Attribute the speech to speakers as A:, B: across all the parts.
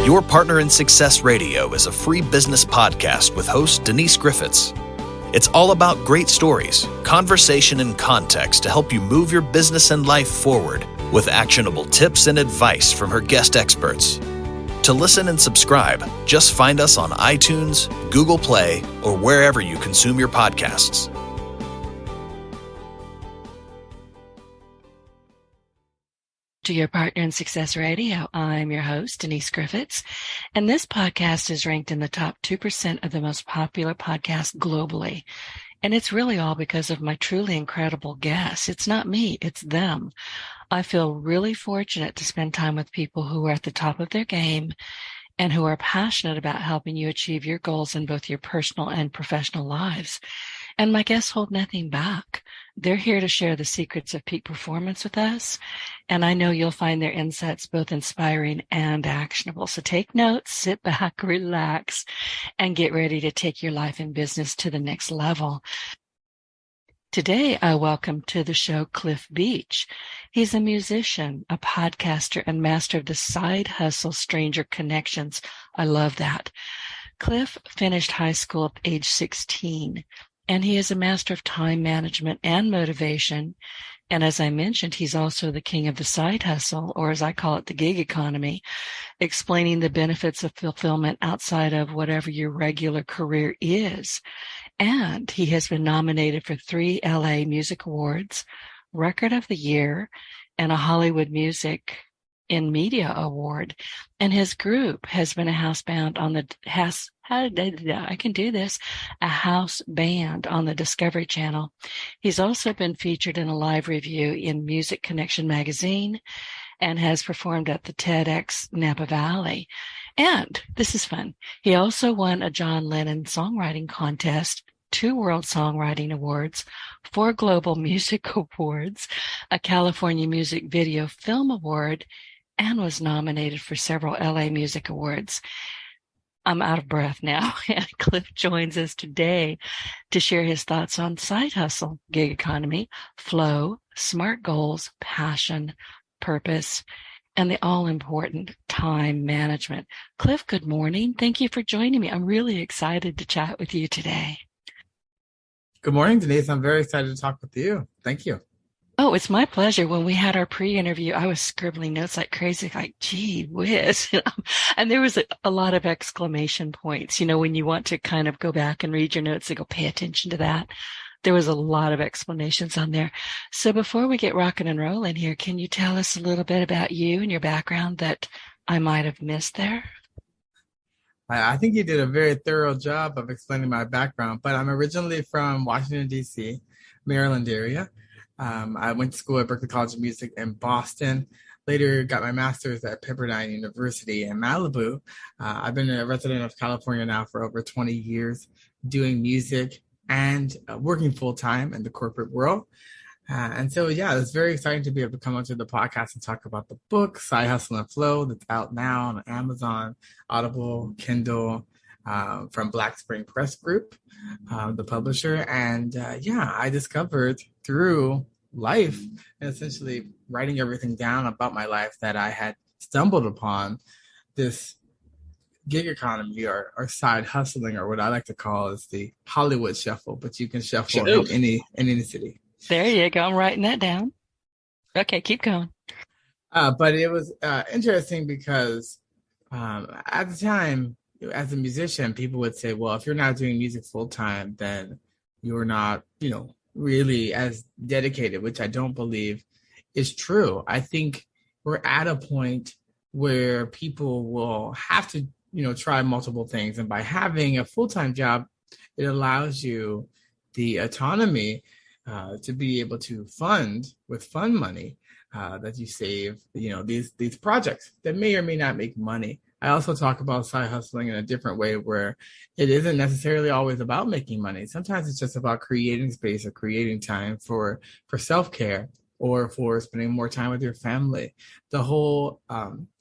A: Your Partner in Success Radio is a free business podcast with host Denise Griffitts. It's all about great stories, conversation, and context to help you move your business and life forward with actionable tips and advice from her guest experts. To listen and subscribe, just find us on iTunes, Google Play, or wherever you consume your podcasts.
B: To Your Partner in Success Radio, I'm your host, Denise Griffitts, and this podcast is ranked in the top 2% of the most popular podcasts globally. And it's really all because of my truly incredible guests. It's not me, it's them. I feel really fortunate to spend time with people who are at the top of their game and who are passionate about helping you achieve your goals in both your personal and professional lives. And my guests hold nothing back. They're here to share the secrets of peak performance with us, and I know you'll find their insights both inspiring and actionable. So take notes, sit back, relax, and get ready to take your life and business to the next level. Today, I welcome to the show Cliff Beach. He's a musician, a podcaster, and master of the side hustle stranger connections. I love that. Cliff finished high school at age 16. And he is a master of time management and motivation. And as I mentioned, he's also the king of the side hustle, or as I call it, the gig economy, explaining the benefits of fulfillment outside of whatever your regular career is. And he has been nominated for 3 LA Music Awards, Record of the Year, and a Hollywood Music in Media Award. And his group has been a house band on the a house band on the Discovery Channel. He's also been featured in a live review in Music Connection magazine and has performed at the TEDx Napa Valley. And this is fun. He also won a John Lennon Songwriting Contest, 2 World Songwriting Awards, 4 Global Music Awards, a California Music Video Film Award, and was nominated for several LA Music Awards. I'm out of breath now, and Cliff joins us today to share his thoughts on side hustle, gig economy, flow, SMART goals, passion, purpose, and the all-important time management. Cliff, good morning. Thank you for joining me. I'm really excited to chat with you today.
C: Good morning, Denise. I'm very excited to talk with you. Thank you.
B: Oh, it's my pleasure. When we had our pre-interview, I was scribbling notes like crazy, like, gee whiz. And there was a lot of exclamation points. You know, when you want to kind of go back and read your notes and go pay attention to that, there was a lot of explanations on there. So before we get rocking and rolling here, can you tell us a little bit about you and your background that I might have missed there?
C: I think you did a very thorough job of explaining my background, but I'm originally from Washington, D.C., Maryland area. I went to school at Berklee College of Music in Boston, later got my master's at Pepperdine University in Malibu. I've been a resident of California now for over 20 years, doing music and working full-time in the corporate world. And so, yeah, it's very exciting to be able to come onto the podcast and talk about the book, Side Hustle and Flow, that's out now on Amazon, Audible, Kindle, from Black Spring Press Group, the publisher. And I discovered through life and essentially writing everything down about my life that I had stumbled upon this gig economy or side hustling, or what I like to call is the Hollywood shuffle, but you can shuffle in any city.
B: There you go. I'm writing that down. Okay, keep going.
C: But it was interesting because at the time, as a musician, people would say, well, if you're not doing music full time, then you're not, really as dedicated, which I don't believe is true. I think we're at a point where people will have to, try multiple things. And by having a full-time job, it allows you the autonomy to be able to fund with fund money that you save, these projects that may or may not make money. I also talk about side hustling in a different way where it isn't necessarily always about making money. Sometimes it's just about creating space or creating time for self-care or for spending more time with your family. The whole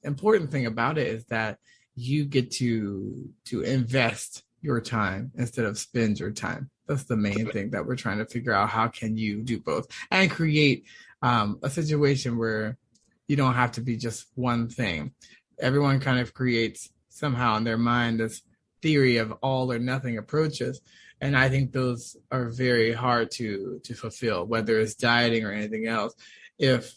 C: important thing about it is that you get to invest your time instead of spend your time. That's the main thing that we're trying to figure out. How can you do both and create a situation where you don't have to be just one thing? everyone kind of creates somehow in their mind this theory of all or nothing approaches. And I think those are very hard to fulfill, whether it's dieting or anything else. If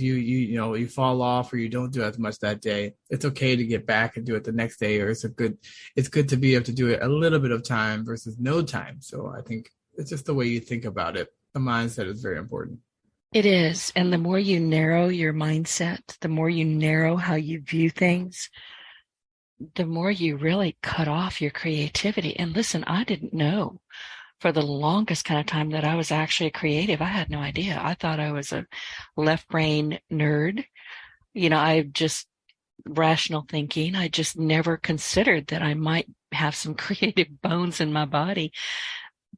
C: you fall off or you don't do as much that day, it's okay to get back and do it the next day, or it's good to be able to do it a little bit of time versus no time. So I think it's just the way you think about it. The mindset is very important.
B: It is. And the more you narrow your mindset, the more you narrow how you view things, the more you really cut off your creativity. And listen, I didn't know for the longest kind of time that I was actually a creative. I had no idea. I thought I was a left brain nerd. I just rational thinking. I just never considered that I might have some creative bones in my body,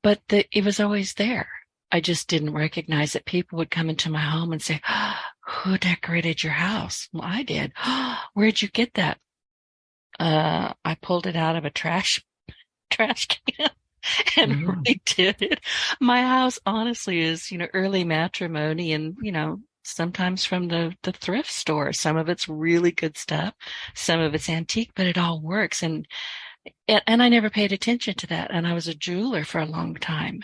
B: but it was always there. I just didn't recognize that people would come into my home and say, oh, who decorated your house? Well, I did. Oh, where'd you get that? I pulled it out of a trash can and redid it. My house honestly is, early matrimony and, sometimes from the thrift store. Some of it's really good stuff. Some of it's antique, but it all works. And I never paid attention to that. And I was a jeweler for a long time.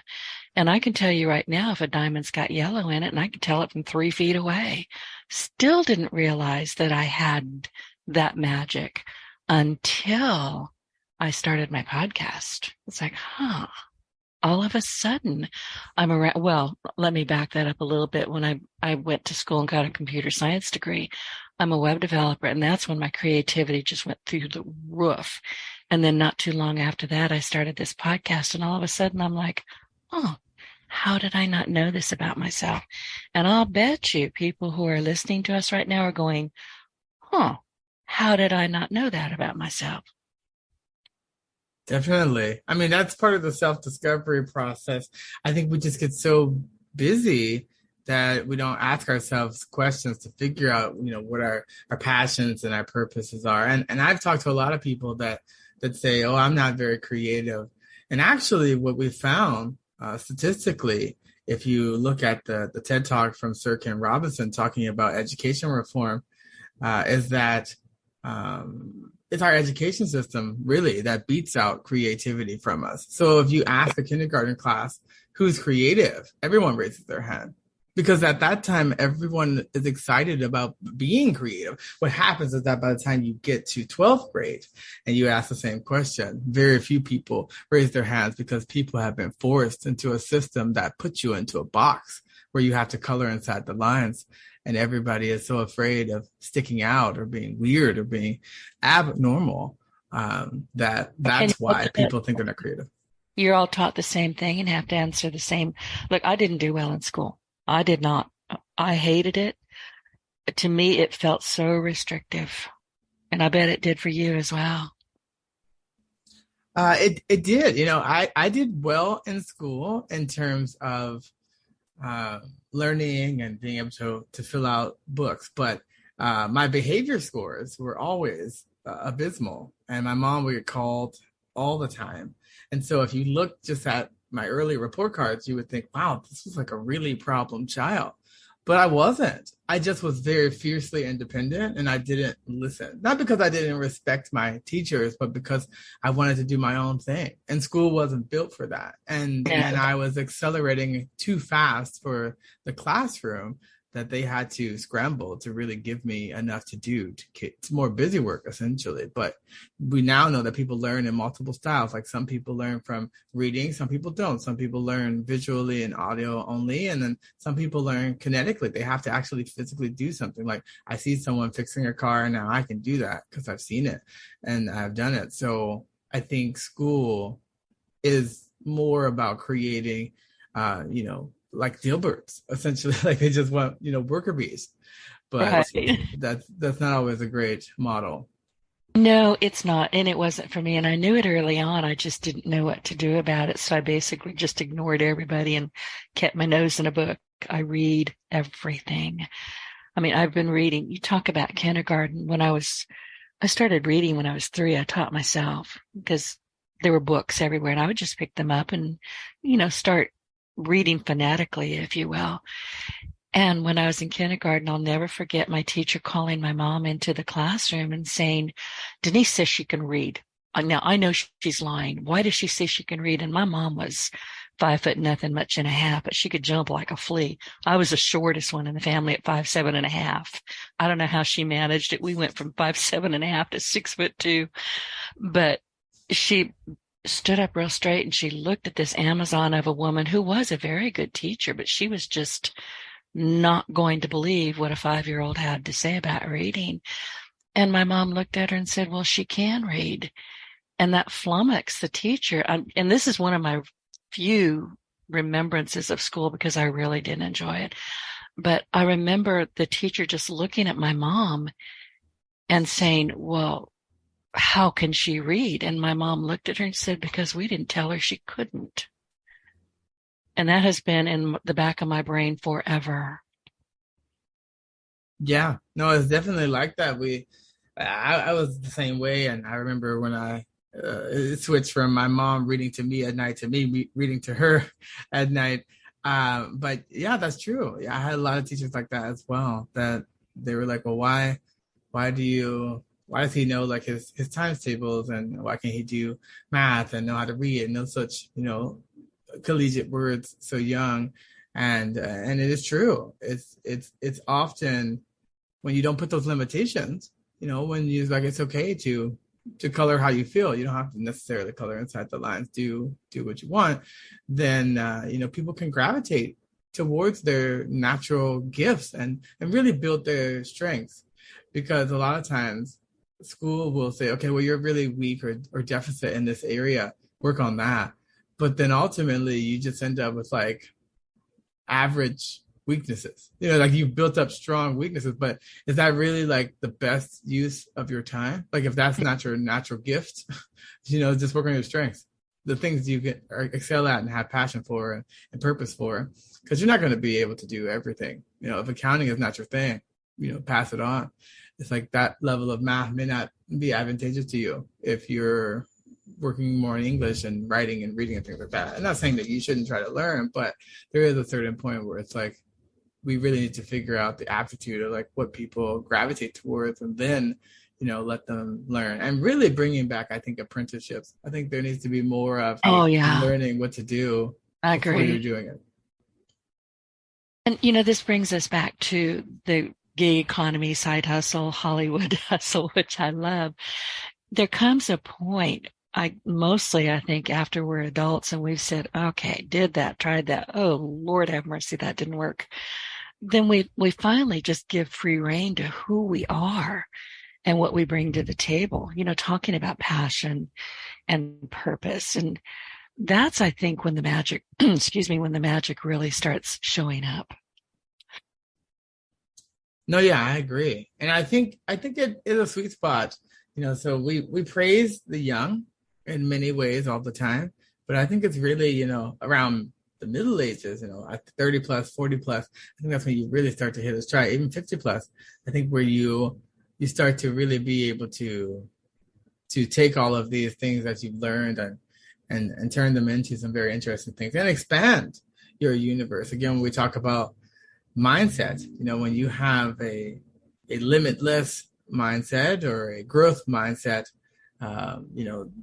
B: And I can tell you right now, if a diamond's got yellow in it, and I can tell it from 3 feet away, still didn't realize that I had that magic until I started my podcast. It's like, all of a sudden I'm around. Well, let me back that up a little bit. When I went to school and got a computer science degree, I'm a web developer, and that's when my creativity just went through the roof. And then not too long after that, I started this podcast, and all of a sudden I'm like, oh, how did I not know this about myself? And I'll bet you people who are listening to us right now are going, how did I not know that about myself?
C: Definitely. I mean, that's part of the self-discovery process. I think we just get so busy that we don't ask ourselves questions to figure out, what our passions and our purposes are. And I've talked to a lot of people that say, oh, I'm not very creative. And actually what we found statistically, if you look at the TED Talk from Sir Ken Robinson talking about education reform, is that it's our education system really that beats out creativity from us. So if you ask a kindergarten class who's creative, everyone raises their hand, because at that time, everyone is excited about being creative. What happens is that by the time you get to 12th grade and you ask the same question, very few people raise their hands, because people have been forced into a system that puts you into a box where you have to color inside the lines. And everybody is so afraid of sticking out or being weird or being abnormal that's why people think they're not creative.
B: You're all taught the same thing and have to answer the same. Look, I didn't do well in school. I did not. I hated it. To me, it felt so restrictive. And I bet it did for you as well.
C: It did. I did well in school in terms of learning and being able to fill out books. But my behavior scores were always abysmal. And my mom would get called all the time. And so if you look just at my early report cards, you would think, wow, this was like a really problem child. But I wasn't. I just was very fiercely independent, and I didn't listen. Not because I didn't respect my teachers, but because I wanted to do my own thing. And school wasn't built for that. And I was accelerating too fast for the classroom that they had to scramble to really give me enough to do. It's more busy work, essentially. But we now know that people learn in multiple styles. Like some people learn from reading, some people don't. Some people learn visually and audio only, and then some people learn kinetically. They have to actually physically do something. Like I see someone fixing a car, and now I can do that because I've seen it and I've done it. So I think school is more about creating, like Dilberts, essentially. Like they just want, worker bees. But right. That's not always a great model.
B: No, it's not. And it wasn't for me. And I knew it early on. I just didn't know what to do about it. So I basically just ignored everybody and kept my nose in a book. I read everything. I mean, I've been reading. You talk about kindergarten. I started reading when I was 3. I taught myself because there were books everywhere, and I would just pick them up and, start reading fanatically, if you will. And when I was in kindergarten, I'll never forget my teacher calling my mom into the classroom and saying, Denise says she can read. Now, I know she's lying. Why does she say she can read? And my mom was 5 foot nothing much and a half, but she could jump like a flea. I was the shortest one in the family at 5'7.5". I don't know how she managed it. We went from 5'7.5" to 6'2", but she stood up real straight and she looked at this Amazon of a woman who was a very good teacher, but she was just not going to believe what a 5-year-old had to say about reading. And my mom looked at her and said, well, she can read. And that flummoxed the teacher. And this is one of my few remembrances of school because I really didn't enjoy it. But I remember the teacher just looking at my mom and saying, well, how can she read? And my mom looked at her and said, because we didn't tell her she couldn't. And that has been in the back of my brain forever.
C: Yeah, no, it's definitely like that. I was the same way. And I remember when I switched from my mom reading to me at night to me reading to her at night. But yeah, that's true. Yeah, I had a lot of teachers like that as well, that they were like, well, why does he know like his times tables, and why can't he do math and know how to read and know such, collegiate words so young? And it is true. It's often when you don't put those limitations, when you like, it's okay to color how you feel. You don't have to necessarily color inside the lines. Do what you want. Then people can gravitate towards their natural gifts and really build their strengths. Because a lot of times school will say, okay, well, you're really weak or deficit in this area, work on that. But then ultimately you just end up with like average weaknesses, like you've built up strong weaknesses, but is that really like the best use of your time? Like if that's not your natural gift, just work on your strengths, the things you get or excel at and have passion for and purpose for, because you're not going to be able to do everything. If accounting is not your thing, pass it on. It's like that level of math may not be advantageous to you if you're working more in English and writing and reading and things like that. I'm not saying that you shouldn't try to learn, but there is a certain point where it's like, we really need to figure out the aptitude of like what people gravitate towards, and then, let them learn. And really bringing back, I think, apprenticeships. I think there needs to be more of learning what to do before you're doing it.
B: And, this brings us back to the gig economy, side hustle, Hollywood hustle, which I love. There comes a point, I think after we're adults and we've said, okay, did that, tried that. Oh, Lord have mercy, that didn't work. Then we finally just give free rein to who we are and what we bring to the table, talking about passion and purpose. And that's, I think, when the magic, when the magic really starts showing up.
C: No, yeah, I agree. And I think it is a sweet spot, so we praise the young in many ways all the time, but I think it's really, around the middle ages, at 30 plus, 40 plus, I think that's when you really start to hit a stride. Even 50 plus, I think where you start to really be able to take all of these things that you've learned and turn them into some very interesting things and expand your universe. Again, when we talk about mindset, when you have a limitless mindset or a growth mindset,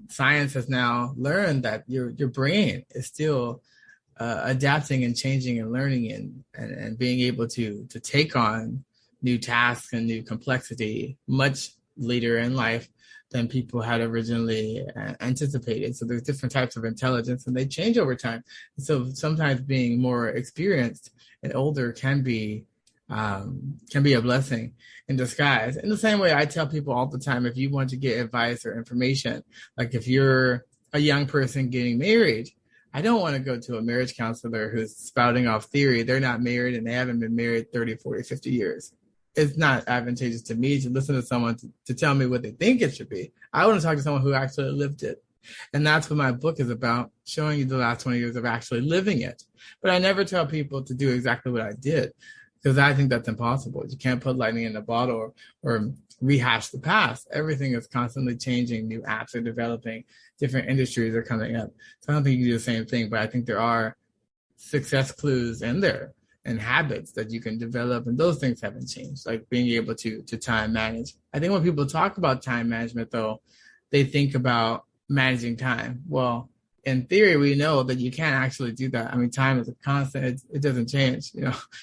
C: science has now learned that your brain is still adapting and changing and learning and being able to take on new tasks and new complexity much later in life than people had originally anticipated. So there's different types of intelligence and they change over time. So sometimes being more experienced and older can be a blessing in disguise. In the same way, I tell people all the time, if you want to get advice or information, like if you're a young person getting married, I don't want to go to a marriage counselor who's spouting off theory. They're not married and they haven't been married 30, 40, 50 years. It's not advantageous to me to listen to someone to tell me what they think it should be. I want to talk to someone who actually lived it. And that's what my book is about, showing you the last 20 years of actually living it. But I never tell people to do exactly what I did, because I think that's impossible. You can't put lightning in a bottle or rehash the past. Everything is constantly changing. New apps are developing. Different industries are coming up. So I don't think you can do the same thing, but I think there are success clues in there and habits that you can develop. And those things haven't changed, like being able to time manage. I think when people talk about time management, though, they think about managing time. Well, in theory, we know that you can't actually do that. I mean, time is a constant. It doesn't change.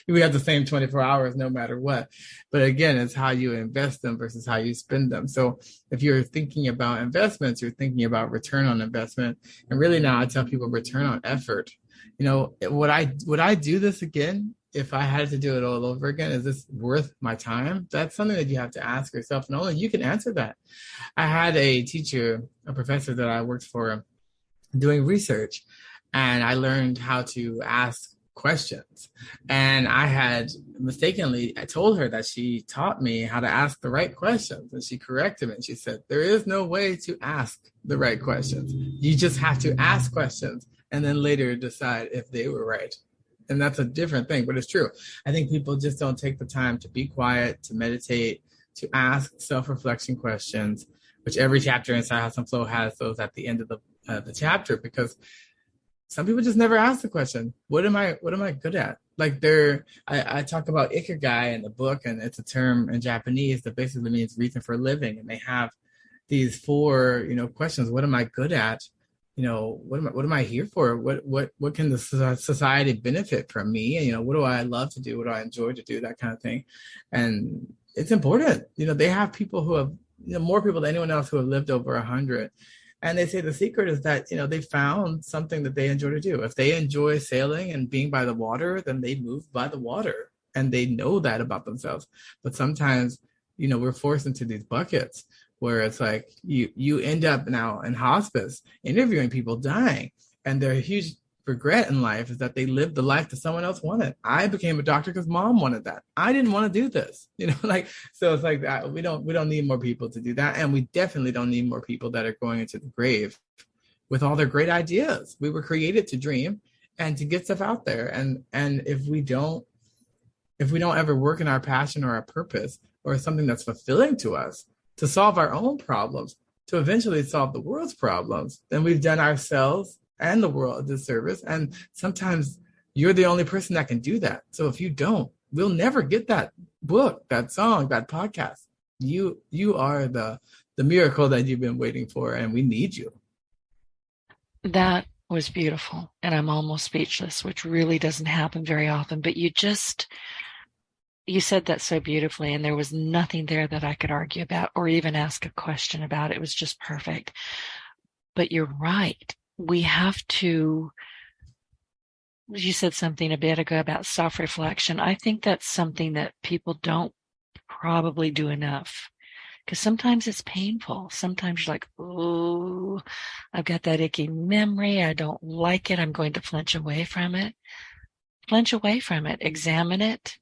C: We have the same 24 hours no matter what. But again, it's how you invest them versus how you spend them. So if you're thinking about investments, you're thinking about return on investment. And really now I tell people return on effort. Would I do this again if I had to do it all over again? Is this worth my time? That's something that you have to ask yourself. And only you can answer that. I had a professor that I worked for doing research, and I learned how to ask questions. And I told her that she taught me how to ask the right questions, and she corrected me. And she said, there is no way to ask the right questions. You just have to ask questions and then later decide if they were right. And that's a different thing, but it's true. I think people just don't take the time to be quiet, to meditate, to ask self-reflection questions, which every chapter inside Hustle and Flow has those at the end of the chapter, because some people just never ask the question, what am I good at? Like I talk about ikigai in the book, and it's a term in Japanese that basically means reason for living. And they have these 4, questions. What am I good at? What am I here for? What can the society benefit from me? And, what do I love to do? What do I enjoy to do? That kind of thing. And it's important. They have people who have, more people than anyone else who have lived over 100. And they say the secret is that, they found something that they enjoy to do. If they enjoy sailing and being by the water, then they move by the water, and they know that about themselves. But sometimes, we're forced into these buckets where it's like you end up now in hospice interviewing people dying, and their huge regret in life is that they lived the life that someone else wanted. I became a doctor because mom wanted that. I didn't want to do this, so it's like that. We don't need more people to do that. And we definitely don't need more people that are going into the grave with all their great ideas. We were created to dream and to get stuff out there. And if we don't ever work in our passion or our purpose or something that's fulfilling to us to solve our own problems, to eventually solve the world's problems, then we've done ourselves and the world a disservice. And sometimes you're the only person that can do that. So if you don't, we'll never get that book, that song, that podcast. You are the miracle that you've been waiting for, and we need you.
B: That was beautiful. And I'm almost speechless, which really doesn't happen very often. But you said that so beautifully, and there was nothing there that I could argue about or even ask a question about. It was just perfect. But you're right. We have to, you said something a bit ago about self-reflection. I think that's something that people don't probably do enough, because sometimes it's painful. Sometimes you're like, oh, I've got that icky memory. I don't like it. I'm going to flinch away from it. Examine it,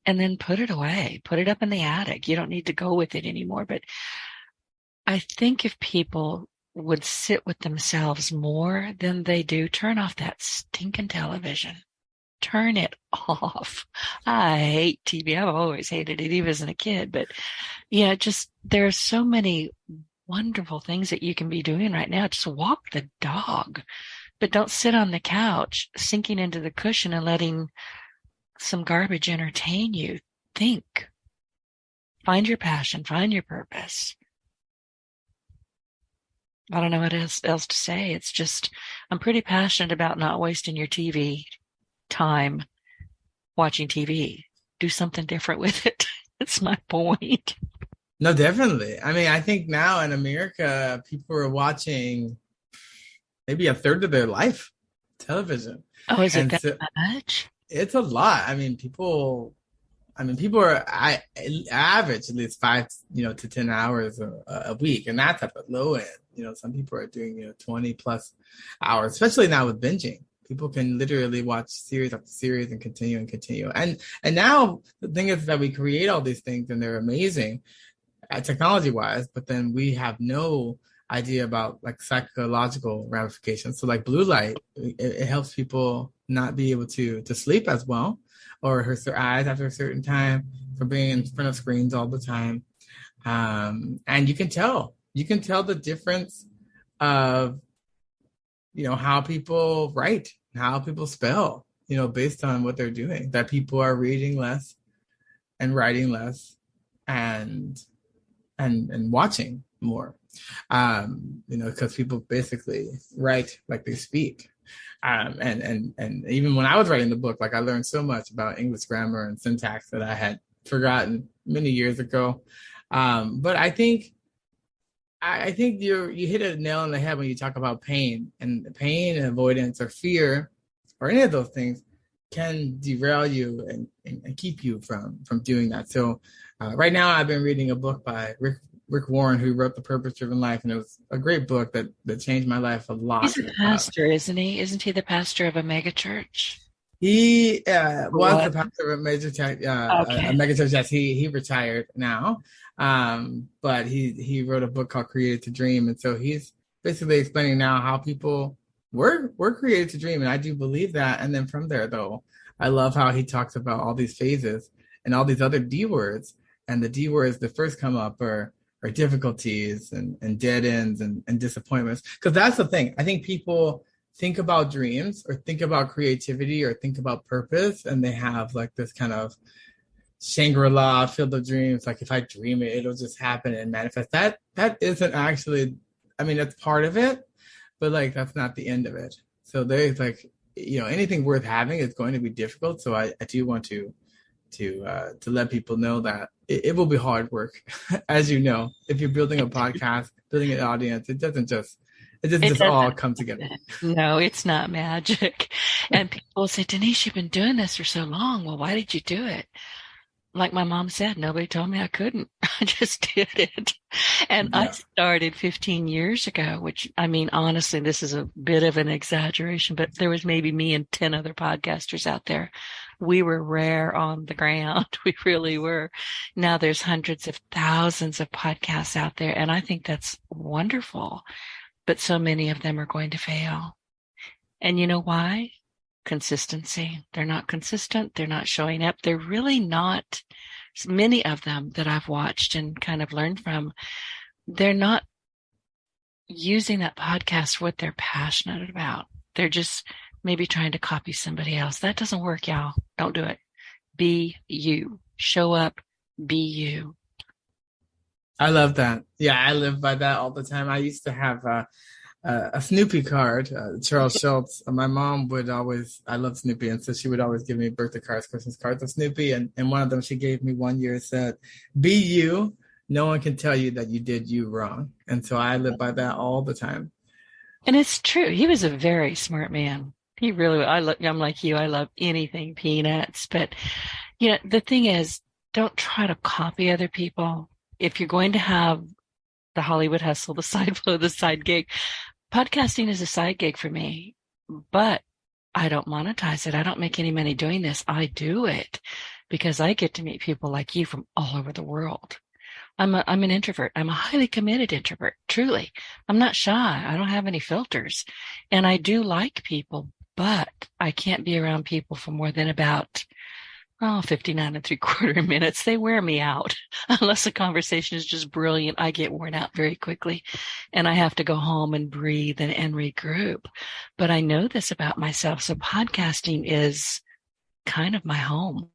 B: and then put it away. Put it up in the attic. You don't need to go with it anymore. But I think if people would sit with themselves more than they do, turn off that stinking television. Turn it off. I hate TV. I've always hated it, even as a kid. But yeah, just there are so many wonderful things that you can be doing right now. Just walk the dog, but don't sit on the couch, sinking into the cushion and letting some garbage entertain you. Think. Find your passion. Find your purpose. I don't know what else to say. It's just, I'm pretty passionate about not wasting your TV time watching TV. Do something different with it. That's my point.
C: No, definitely. I mean, I think now in America, people are watching maybe a third of their life television.
B: Oh, is it that much?
C: It's a lot. I mean, people are average at least 5, to 10 hours a week, and that's at the low end. Some people are doing 20 plus hours, especially now with binging. People can literally watch series after series and continue. And now the thing is that we create all these things and they're amazing technology wise, but then we have no idea about like psychological ramifications. So like blue light, it helps people not be able to sleep as well, or hurts their eyes after a certain time from being in front of screens all the time. And you can tell the difference of, how people write, how people spell. based on what they're doing, that people are reading less and writing less and watching more, because people basically write like they speak. And even when I was writing the book, like I learned so much about English grammar and syntax that I had forgotten many years ago. But I think you hit a nail on the head when you talk about pain, and pain and avoidance or fear or any of those things can derail you and keep you from doing that. So right now I've been reading a book by Rick Warren, who wrote The Purpose-Driven Life, and it was a great book that changed my life a lot.
B: He's a pastor, isn't he? Isn't he the pastor of a mega church?
C: He was the pastor of a major church,
B: Okay.
C: a mega church. Yes, he retired now, but he wrote a book called Created to Dream, and so he's basically explaining now how people were created to dream, and I do believe that. And then from there, though, I love how he talks about all these phases and all these other D words, and the D words that first come up are difficulties and dead ends and disappointments. Because that's the thing. I think people think about dreams or think about creativity or think about purpose, and they have like this kind of Shangri-La field of dreams. Like if I dream it, it'll just happen and manifest. That isn't actually, I mean, that's part of it, but like that's not the end of it. So there's like, anything worth having is going to be difficult. So I do want to let people know that it will be hard work. As you know, if you're building a podcast, building an audience, it doesn't just all come together.
B: No, it's not magic. And people say, Denise, you've been doing this for so long. Well, why did you do it? Like my mom said, nobody told me I couldn't. I just did it. And I started 15 years ago, which, I mean, honestly, this is a bit of an exaggeration, but there was maybe me and 10 other podcasters out there. We were rare on the ground. We really were. Now there's hundreds of thousands of podcasts out there, and I think that's wonderful. But so many of them are going to fail. And you know why? Consistency. They're not consistent. They're not showing up. They're really not, many of them that I've watched and kind of learned from, they're not using that podcast for what they're passionate about. They're just maybe trying to copy somebody else. That doesn't work, y'all. Don't do it. Be you. Show up. Be you.
C: I love that. Yeah, I live by that all the time. I used to have a Snoopy card, Charles Schultz. My mom would always, I love Snoopy, and so she would always give me birthday cards, Christmas cards of Snoopy, and one of them she gave me one year said, be you. No one can tell you that you did you wrong. And so I live by that all the time.
B: And it's true. He was a very smart man. He really, I'm like you. I love anything peanuts. But, the thing is, don't try to copy other people. If you're going to have the Hollywood hustle, the side flow, the side gig, podcasting is a side gig for me, but I don't monetize it. I don't make any money doing this. I do it because I get to meet people like you from all over the world. I'm an introvert. I'm a highly committed introvert. Truly. I'm not shy. I don't have any filters, and I do like people, but I can't be around people for more than about 59 3/4 minutes. They wear me out. Unless the conversation is just brilliant, I get worn out very quickly, and I have to go home and breathe and regroup. But I know this about myself. So podcasting is kind of my home.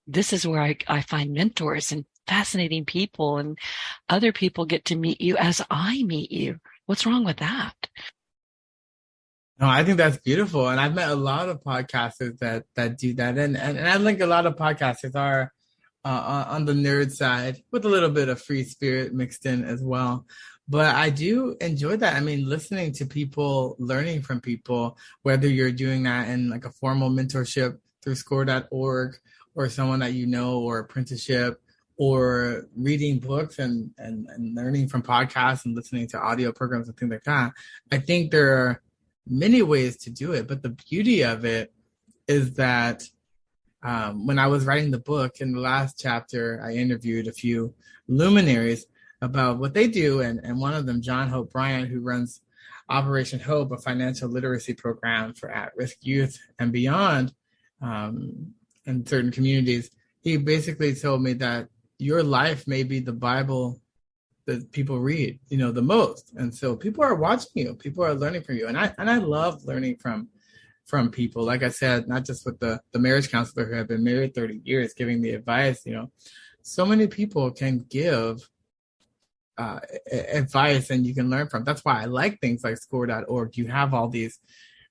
B: This is where I find mentors and fascinating people, and other people get to meet you as I meet you. What's wrong with that?
C: No, I think that's beautiful. And I've met a lot of podcasters that do that. And I think a lot of podcasters are on the nerd side with a little bit of free spirit mixed in as well. But I do enjoy that. I mean, listening to people, learning from people, whether you're doing that in like a formal mentorship through score.org or someone that you know, or apprenticeship, or reading books and learning from podcasts and listening to audio programs and things like that. I think there are many ways to do it, but the beauty of it is that when I was writing the book, in the last chapter, I interviewed a few luminaries about what they do, and one of them, John Hope Bryant, who runs Operation Hope, a financial literacy program for at-risk youth and beyond in certain communities. He basically told me that your life may be the Bible that people read, the most. And so people are watching you, people are learning from you. And I love learning from from people. Like I said, not just with the marriage counselor who had been married 30 years giving me advice, so many people can give advice and you can learn from. That's why I like things like score.org. You have all these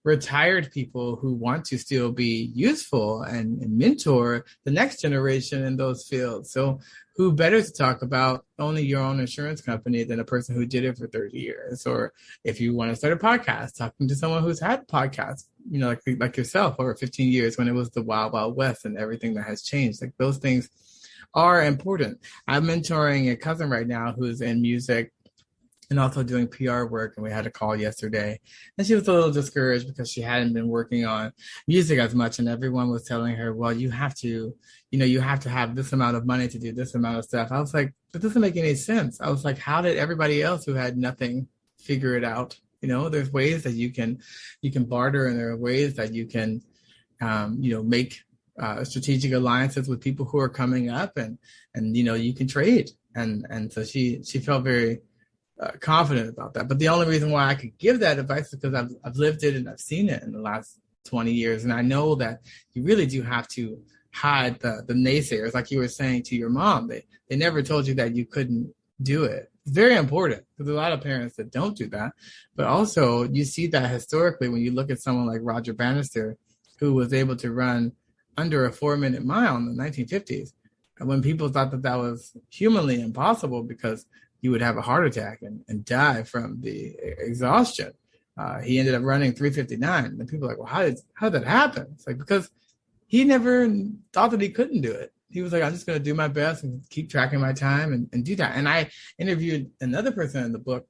C: retired people who want to still be useful and mentor the next generation in those fields. So who better to talk about owning your own insurance company than a person who did it for 30 years? Or if you want to start a podcast, talking to someone who's had podcasts, like yourself over 15 years when it was the wild, wild west and everything that has changed. Like those things are important. I'm mentoring a cousin right now who's in music and also doing PR work. And we had a call yesterday and she was a little discouraged because she hadn't been working on music as much. And everyone was telling her, well, you have to have this amount of money to do this amount of stuff. I was like, that doesn't make any sense. I was like, how did everybody else who had nothing figure it out? There's ways that you can barter, and there are ways that you can, make strategic alliances with people who are coming up and you can trade. And so she felt very confident about that. But the only reason why I could give that advice is because I've lived it and I've seen it in the last 20 years. And I know that you really do have to hide the naysayers. Like you were saying to your mom, they never told you that you couldn't do it. It's very important because there's a lot of parents that don't do that. But also you see that historically when you look at someone like Roger Bannister, who was able to run under a 4-minute mile in the 1950s. And when people thought that was humanly impossible because you would have a heart attack and die from the exhaustion. He ended up running 3:59. And people are like, well, how did that happen? It's like, because he never thought that he couldn't do it. He was like, I'm just going to do my best and keep tracking my time and do that. And I interviewed another person in the book,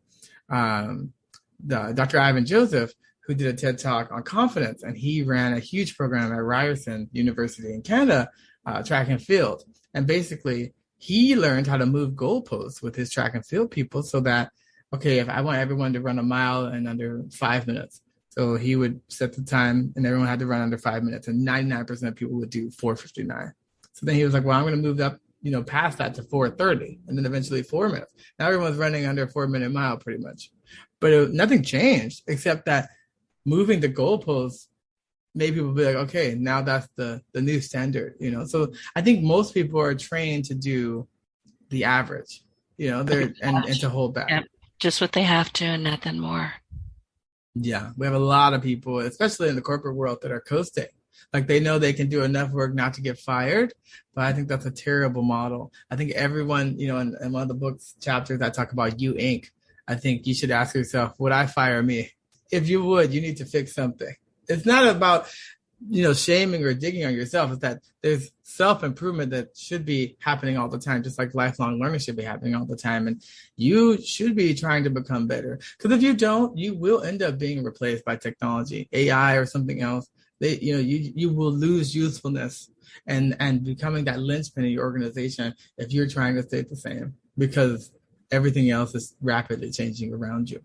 C: Dr. Ivan Joseph, who did a TED Talk on confidence. And he ran a huge program at Ryerson University in Canada, track and field. And basically, he learned how to move goalposts with his track and field people so that, okay, if I want everyone to run a mile in under 5 minutes, so he would set the time and everyone had to run under 5 minutes, and 99% of people would do 4:59. So then he was like, well, I'm going to move up, past that to 4:30 and then eventually 4 minutes. Now everyone's running under a 4-minute mile pretty much. But nothing changed except that moving the goalposts made people be like, okay, now that's the new standard, So I think most people are trained to do the average, and to hold back.
B: Yep. Just what they have to and nothing more.
C: Yeah, we have a lot of people, especially in the corporate world, that are coasting. Like they know they can do enough work not to get fired, but I think that's a terrible model. I think everyone, in one of the book's chapters, I talk about You Inc. I think you should ask yourself, would I fire me? If you would, you need to fix something. It's not about, shaming or digging on yourself. It's that there's self-improvement that should be happening all the time, just like lifelong learning should be happening all the time. And you should be trying to become better. Because if you don't, you will end up being replaced by technology, AI or something else. You will lose usefulness and becoming that linchpin in your organization if you're trying to stay the same, because everything else is rapidly changing around you.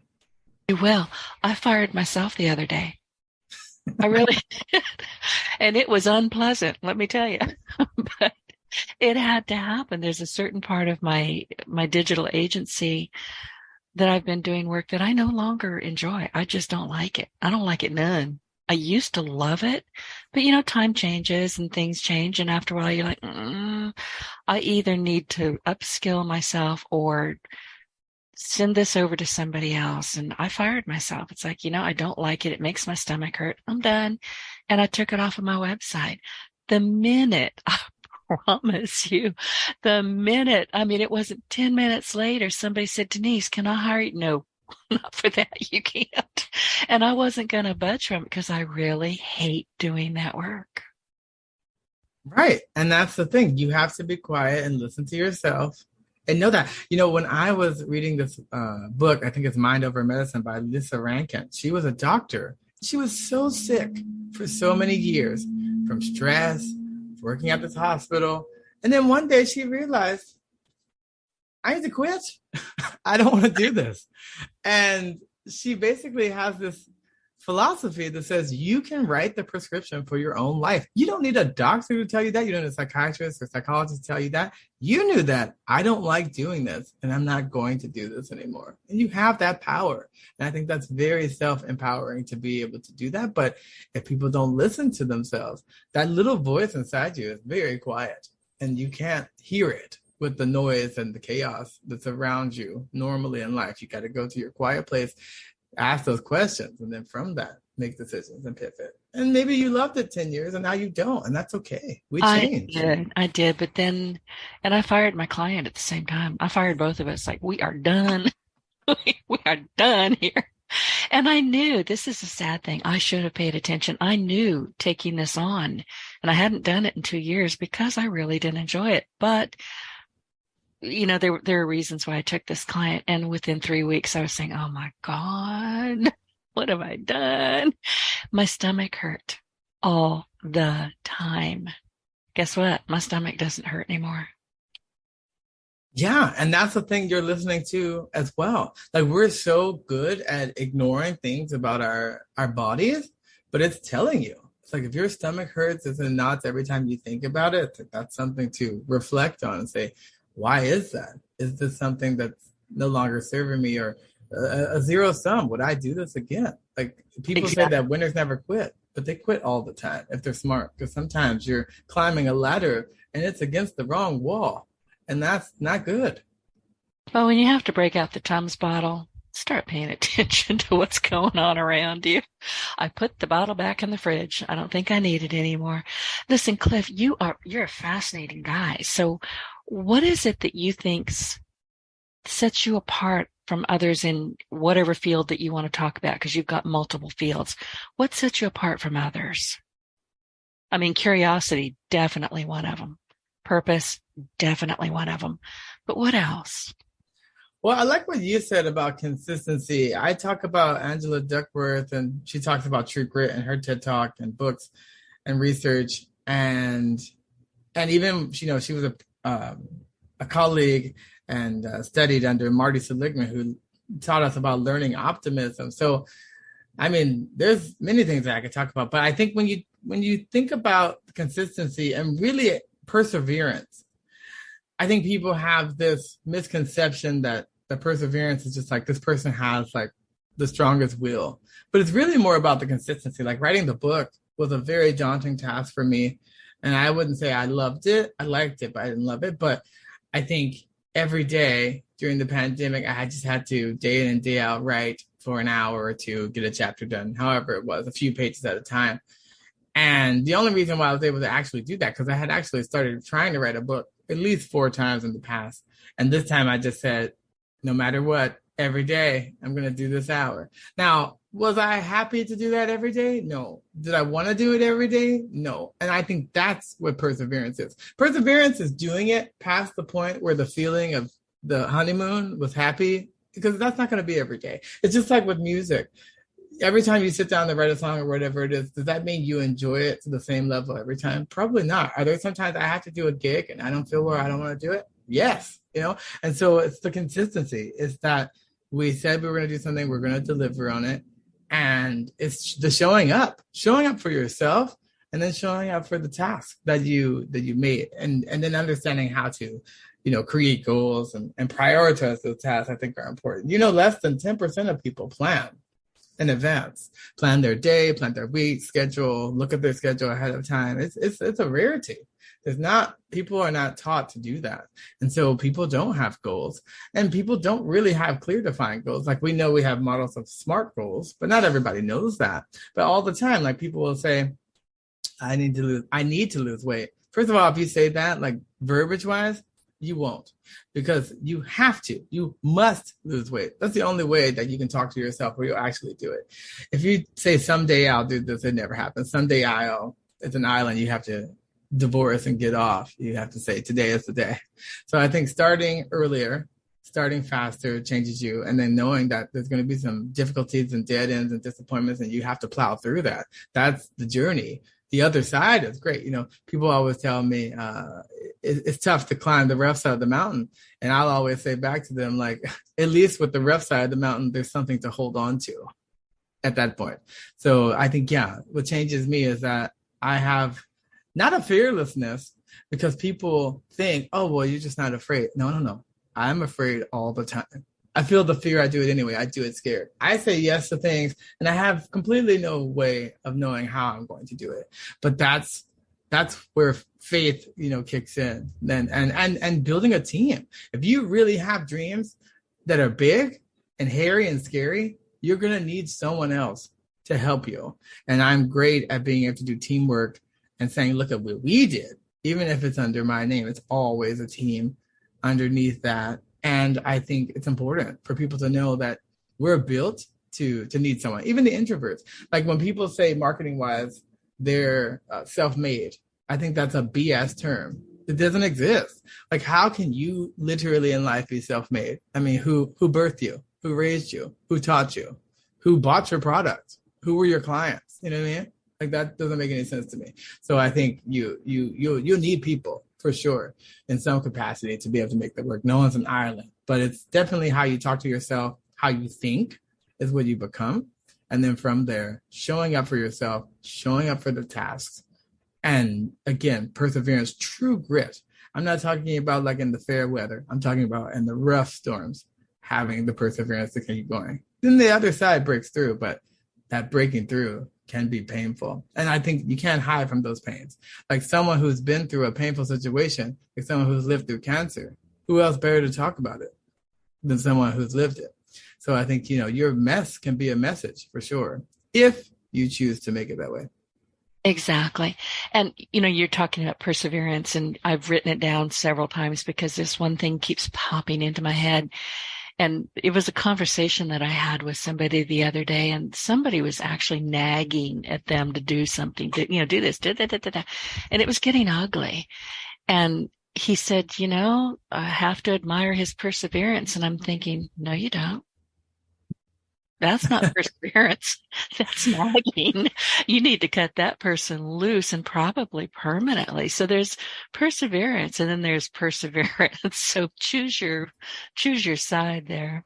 B: You will. I fired myself the other day. I really did. And it was unpleasant, let me tell you. But it had to happen. There's a certain part of my digital agency that I've been doing work that I no longer enjoy. I just don't like it. I don't like it none. I used to love it, but time changes and things change. And after a while, you're like, I either need to upskill myself or send this over to somebody else. And I fired myself. It's like, I don't like it. It makes my stomach hurt. I'm done. And I took it off of my website. The minute, I promise you, it wasn't 10 minutes later, somebody said, Denise, can I hire you? No, not for that. You can't. And I wasn't going to budge from it because I really hate doing that work.
C: Right. And that's the thing. You have to be quiet and listen to yourself. And know that, when I was reading this book, I think it's Mind Over Medicine by Lisa Rankin. She was a doctor. She was so sick for so many years from stress, working at this hospital. And then one day she realized, I need to quit. I don't want to do this. And she basically has this philosophy that says you can write the prescription for your own life. You don't need a doctor to tell you that. You don't need a psychiatrist or psychologist to tell you that. You knew that I don't like doing this and I'm not going to do this anymore. And you have that power. And I think that's very self-empowering to be able to do that. But if people don't listen to themselves, that little voice inside you is very quiet and you can't hear it with the noise and the chaos that's around you normally in life. You got to go to your quiet place, ask those questions, and then from that, make decisions and pivot. And maybe you loved it 10 years and now you don't, and that's okay. We change.
B: I did, but then, and I fired my client at the same time. I fired both of us. Like, we are done. We are done here. And I knew, this is a sad thing, I should have paid attention. I knew taking this on, and I hadn't done it in 2 years because I really didn't enjoy it. But there are reasons why I took this client, and within 3 weeks I was saying, oh my God, what have I done? My stomach hurt all the time. Guess what? My stomach doesn't hurt anymore.
C: Yeah. And that's the thing you're listening to as well. Like, we're so good at ignoring things about our bodies, but it's telling you. It's like, if your stomach hurts, it's in knots every time you think about it, that's something to reflect on and say, why is that? Is this something that's no longer serving me, or a zero sum? Would I do this again? Like, people say that winners never quit, but they quit all the time if they're smart, because sometimes you're climbing a ladder and it's against the wrong wall, and that's not good.
B: Well, when you have to break out the Tums bottle, start paying attention to what's going on around you. I put the bottle back in the fridge. I don't think I need it anymore. Listen, Cliff, you're a fascinating guy. So what is it that you think sets you apart from others in whatever field that you want to talk about? Because you've got multiple fields. What sets you apart from others? I mean, curiosity, definitely one of them. Purpose, definitely one of them. But what else?
C: Well, I like what you said about consistency. I talk about Angela Duckworth, and she talks about true grit in her TED Talk and books and research. And even, she was a colleague and studied under Marty Seligman, who taught us about learning optimism. So, I mean, there's many things that I could talk about, but I think when you think about consistency and really perseverance, I think people have this misconception that the perseverance is just like, this person has like the strongest will, but it's really more about the consistency. Like, writing the book was a very daunting task for me. And I wouldn't say I loved it. I liked it, but I didn't love it. But I think every day during the pandemic, I just had to day in and day out write for an hour or two, get a chapter done, however it was, a few pages at a time. And the only reason why I was able to actually do that, because I had actually started trying to write a book at least 4 times in the past. And this time I just said, no matter what, every day I'm going to do this hour. Now, was I happy to do that every day? No. Did I want to do it every day? No. And I think that's what perseverance is. Perseverance is doing it past the point where the feeling of the honeymoon was happy, because that's not going to be every day. It's just like with music. Every time you sit down to write a song or whatever it is, does that mean you enjoy it to the same level every time? Probably not. Are there sometimes I have to do a gig and I don't feel where I don't want to do it? Yes. And so it's the consistency. It's that we said we were going to do something, we're going to deliver on it. And it's the showing up for yourself, and then showing up for the task that you made, and then understanding how to, create goals and prioritize those tasks, I think, are important. Less than 10% of people plan in advance, plan their day, plan their week, schedule, look at their schedule ahead of time. It's a rarity. People are not taught to do that. And so people don't have goals, and people don't really have clear defined goals. Like, we know we have models of SMART goals, but not everybody knows that. But all the time, like, people will say, I need to lose weight. First of all, if you say that, like, verbiage wise, you won't, because you must lose weight. That's the only way that you can talk to yourself where you'll actually do it. If you say, someday I'll do this, it never happens. Someday it's an island you have to divorce and get off. You have to say, today is the day. So I think starting earlier, starting faster changes you, and then knowing that there's going to be some difficulties and dead ends and disappointments, and you have to plow through that. That's the journey. The other side is great. People always tell me it's tough to climb the rough side of the mountain, and I'll always say back to them, like, at least with the rough side of the mountain, there's something to hold on to. at that point. So I think, yeah, what changes me is that I have not a fearlessness, because people think, oh, well, you're just not afraid. No. I'm afraid all the time. I feel the fear. I do it anyway. I do it scared. I say yes to things, and I have completely no way of knowing how I'm going to do it. But that's where faith, kicks in. Then and building a team. If you really have dreams that are big and hairy and scary, you're gonna need someone else to help you. And I'm great at being able to do teamwork and saying, look at what we did. Even if it's under my name, it's always a team underneath that. And I think it's important for people to know that we're built to need someone, even the introverts. Like when people say marketing wise, they're self-made. I think that's a BS term. It doesn't exist. Like, how can you literally in life be self-made? I mean, who birthed you? Who raised you? Who taught you? Who bought your product? Who were your clients? You know what I mean? Like, that doesn't make any sense to me. So I think you need people for sure in some capacity to be able to make that work. No one's an island, but it's definitely how you talk to yourself, how you think is what you become. And then from there, showing up for yourself, showing up for the tasks. And again, perseverance, true grit. I'm not talking about like in the fair weather. I'm talking about in the rough storms, having the perseverance to keep going. Then the other side breaks through, but that breaking through can be painful. And I think you can't hide from those pains. Like someone who's been through a painful situation, like someone who's lived through cancer, who else better to talk about it than someone who's lived it? So I think, your mess can be a message for sure, if you choose to make it that way.
B: Exactly. And, you're talking about perseverance, and I've written it down several times because this one thing keeps popping into my head. And it was a conversation that I had with somebody the other day, and somebody was actually nagging at them to do something, to, do this, and it was getting ugly. And he said, I have to admire his perseverance. And I'm thinking, no, you don't. That's not perseverance. That's nagging. You need to cut that person loose, and probably permanently. So there's perseverance, and then there's perseverance. So choose your side there.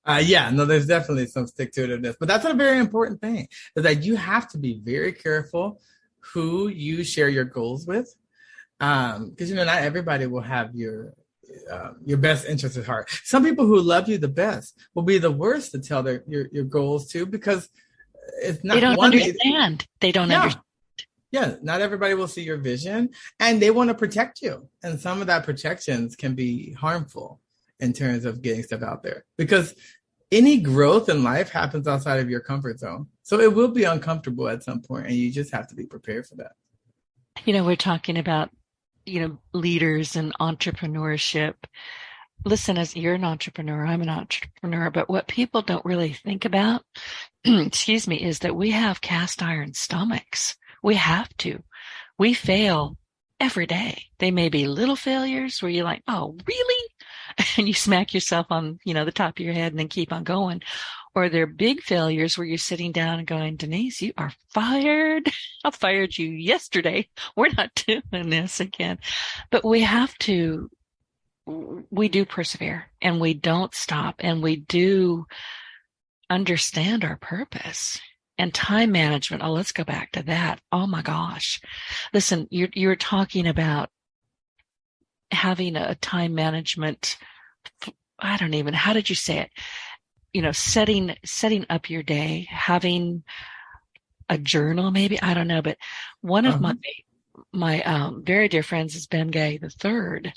C: There's definitely some stick-to-itiveness, but that's a very important thing, is that you have to be very careful who you share your goals with. Because, not everybody will have your best interest at heart. Some people who love you the best will be the worst to tell your goals to, because it's not.
B: They don't understand. They don't understand.
C: Yeah, not everybody will see your vision, and they want to protect you. And some of that protections can be harmful in terms of getting stuff out there, because any growth in life happens outside of your comfort zone. So it will be uncomfortable at some point, and you just have to be prepared for that.
B: We're talking about leaders and entrepreneurship. Listen, as you're an entrepreneur, I'm an entrepreneur, but what people don't really think about, excuse me, is that we have cast iron stomachs. We have to. We fail every day. They may be little failures where you're like, oh, really? And you smack yourself on, the top of your head and then keep on going. Or they're big failures where you're sitting down and going, Denise, you are fired. I fired you yesterday. We're not doing this again. But we do persevere, and we don't stop, and we do understand our purpose. And time management. Oh, let's go back to that. Oh my gosh. Listen, you're talking about having a time management. How did you say it? Setting up your day, having a journal, maybe, I don't know. But one of my very dear friends is Ben Gay III,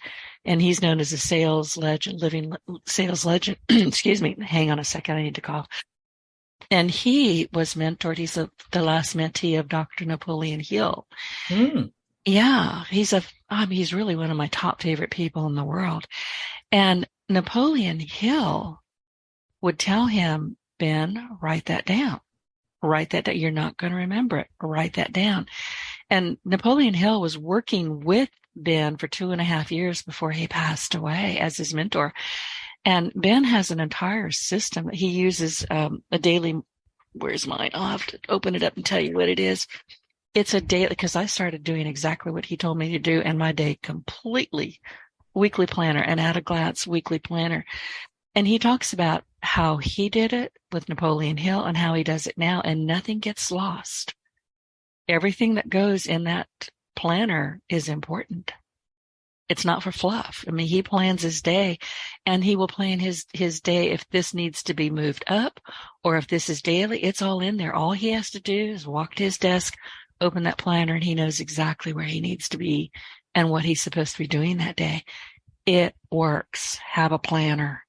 B: and he's known as a sales legend, living sales legend. Excuse me. Hang on a second. I need to cough. And he was mentored. He's the last mentee of Dr. Napoleon Hill. Mm. Yeah, he's really one of my top favorite people in the world. And Napoleon Hill would tell him, Ben, write that down. Write that down. You're not going to remember it. Write that down. And Napoleon Hill was working with Ben for 2.5 years before he passed away as his mentor. And Ben has an entire system that he uses, a daily. Where's mine? I'll have to open it up and tell you what it is. It's a daily, because I started doing exactly what he told me to do, and my day completely weekly planner, an at a glance weekly planner. And he talks about how he did it with Napoleon Hill and how he does it now, and nothing gets lost. Everything that goes in that planner is important. It's not for fluff. I mean, he plans his day, and he will plan his day if this needs to be moved up or if this is daily. It's all in there. All he has to do is walk to his desk, open that planner, and he knows exactly where he needs to be and what he's supposed to be doing that day. It works. Have a planner.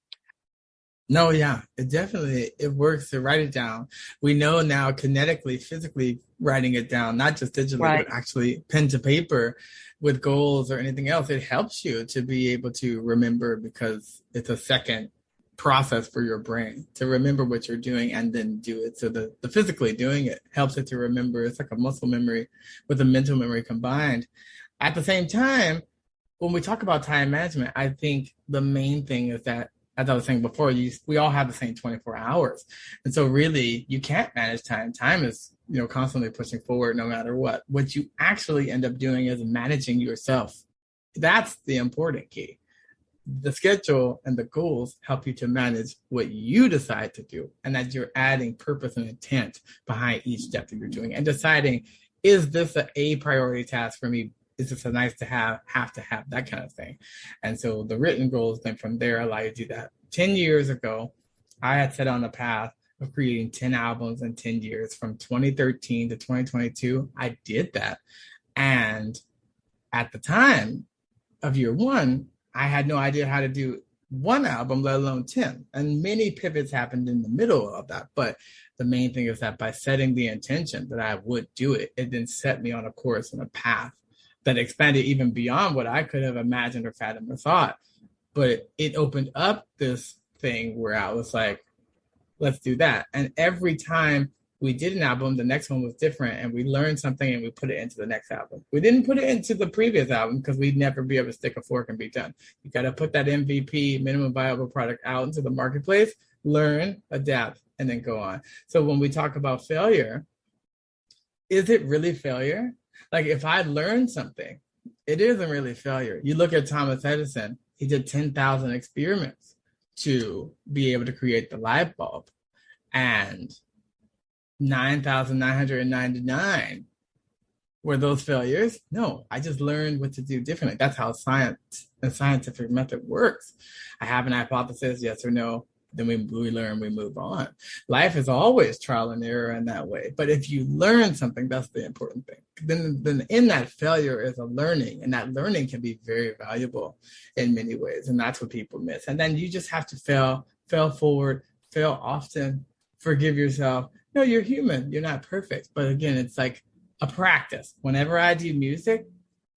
C: No, yeah, it works to write it down. We know now kinetically, physically writing it down, not just digitally,
B: Right.
C: but actually pen to paper with goals or anything else. It helps you to be able to remember because it's a second process for your brain to remember what you're doing and then do it. So the physically doing it helps it to remember. It's like a muscle memory with a mental memory combined. At the same time, when we talk about time management, I think the main thing is that, as I was saying before, we all have the same 24 hours. And so really, you can't manage time. Time is, constantly pushing forward no matter what. What you actually end up doing is managing yourself. That's the important key. The schedule and the goals help you to manage what you decide to do, and that you're adding purpose and intent behind each step that you're doing and deciding, is this a priority task for me? Is this a nice to have to have, that kind of thing. And so the written goals then from there allow you to do that. 10 years ago, I had set on the path of creating 10 albums in 10 years. From 2013 to 2022, I did that. And at the time of year one, I had no idea how to do one album, let alone 10. And many pivots happened in the middle of that. But the main thing is that by setting the intention that I would do it, it then set me on a course and a path that expanded even beyond what I could have imagined or fathomed or thought. But it opened up this thing where I was like, let's do that. And every time we did an album, the next one was different, and we learned something and we put it into the next album. We didn't put it into the previous album because we'd never be able to stick a fork and be done. You got to put that MVP, minimum viable product, out into the marketplace, learn, adapt, and then go on. So when we talk about failure, is it really failure? Like, if I learned something, it isn't really failure. You look at Thomas Edison, he did 10,000 experiments to be able to create the light bulb, and 9,999 were those failures? No, I just learned what to do differently. That's how science and scientific method works. I have an hypothesis, yes or no. Then we learn, we move on. Life is always trial and error in that way. But if you learn something, that's the important thing. Then in that failure is a learning, and that learning can be very valuable in many ways. And that's what people miss. And then you just have to fail forward, fail often, forgive yourself. No, you're human. You're not perfect. But again, it's like a practice. Whenever I do music,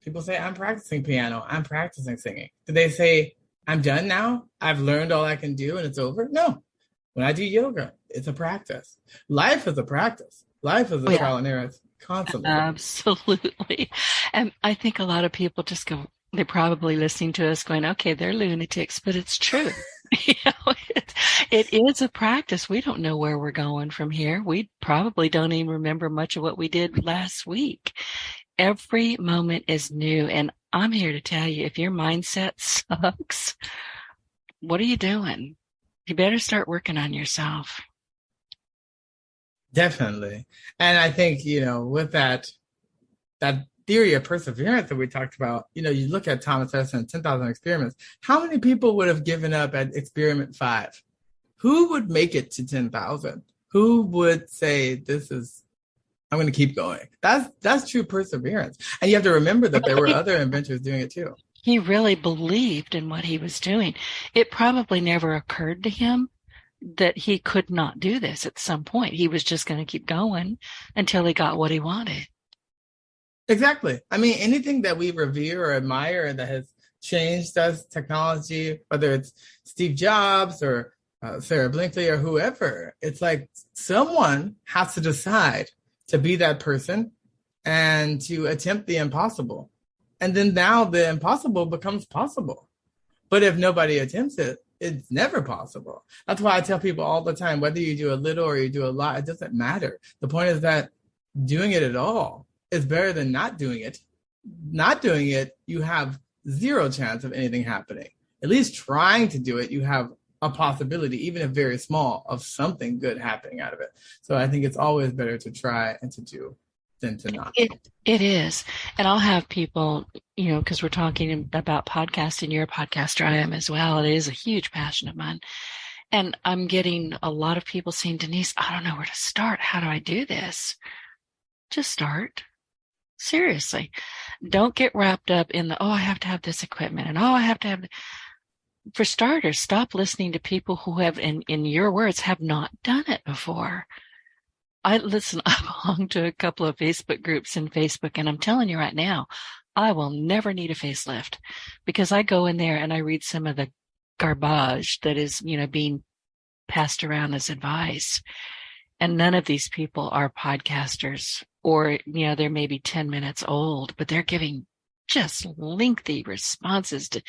C: people say, I'm practicing piano. I'm practicing singing. Do they say, I'm done now? I've learned all I can do and it's over? No. When I do yoga, it's a practice. Life is a practice. Life is a trial and error constantly.
B: Absolutely. And I think a lot of people just go, they're probably listening to us going, okay, they're lunatics, but it's true. It is a practice. We don't know where we're going from here. We probably don't even remember much of what we did last week. Every moment is new. And I'm here to tell you, if your mindset sucks, what are you doing? You better start working on yourself.
C: Definitely. And I think, with that theory of perseverance that we talked about, you look at Thomas Edison, 10,000 experiments. How many people would have given up at experiment 5? Who would make it to 10,000? Who would say, I'm going to keep going? That's true perseverance. And you have to remember that there were other inventors doing it too.
B: He really believed in what he was doing. It probably never occurred to him that he could not do this at some point. He was just going to keep going until he got what he wanted.
C: Exactly. I mean, anything that we revere or admire that has changed us, technology, whether it's Steve Jobs or Sarah Brinkley or whoever, it's like someone has to decide to be that person and to attempt the impossible. And then now the impossible becomes possible. But if nobody attempts it, it's never possible. That's why I tell people all the time, whether you do a little or you do a lot, it doesn't matter. The point is that doing it at all is better than not doing it. Not doing it, you have zero chance of anything happening. At least trying to do it, you have a possibility, even if very small, of something good happening out of it. So I think it's always better to try and to do than to not.
B: It is. And I'll have people, because we're talking about podcasting. You're a podcaster. I am as well. It is a huge passion of mine. And I'm getting a lot of people saying, Denise, I don't know where to start. How do I do this? Just start. Seriously. Don't get wrapped up in I have to have this equipment and I have to have. For starters, stop listening to people who have, in your words, have not done it before. I belong to a couple of Facebook groups in Facebook, and I'm telling you right now, I will never need a facelift because I go in there and I read some of the garbage that is, being passed around as advice. And none of these people are podcasters, or, they're maybe 10 minutes old, but they're giving just lengthy responses to,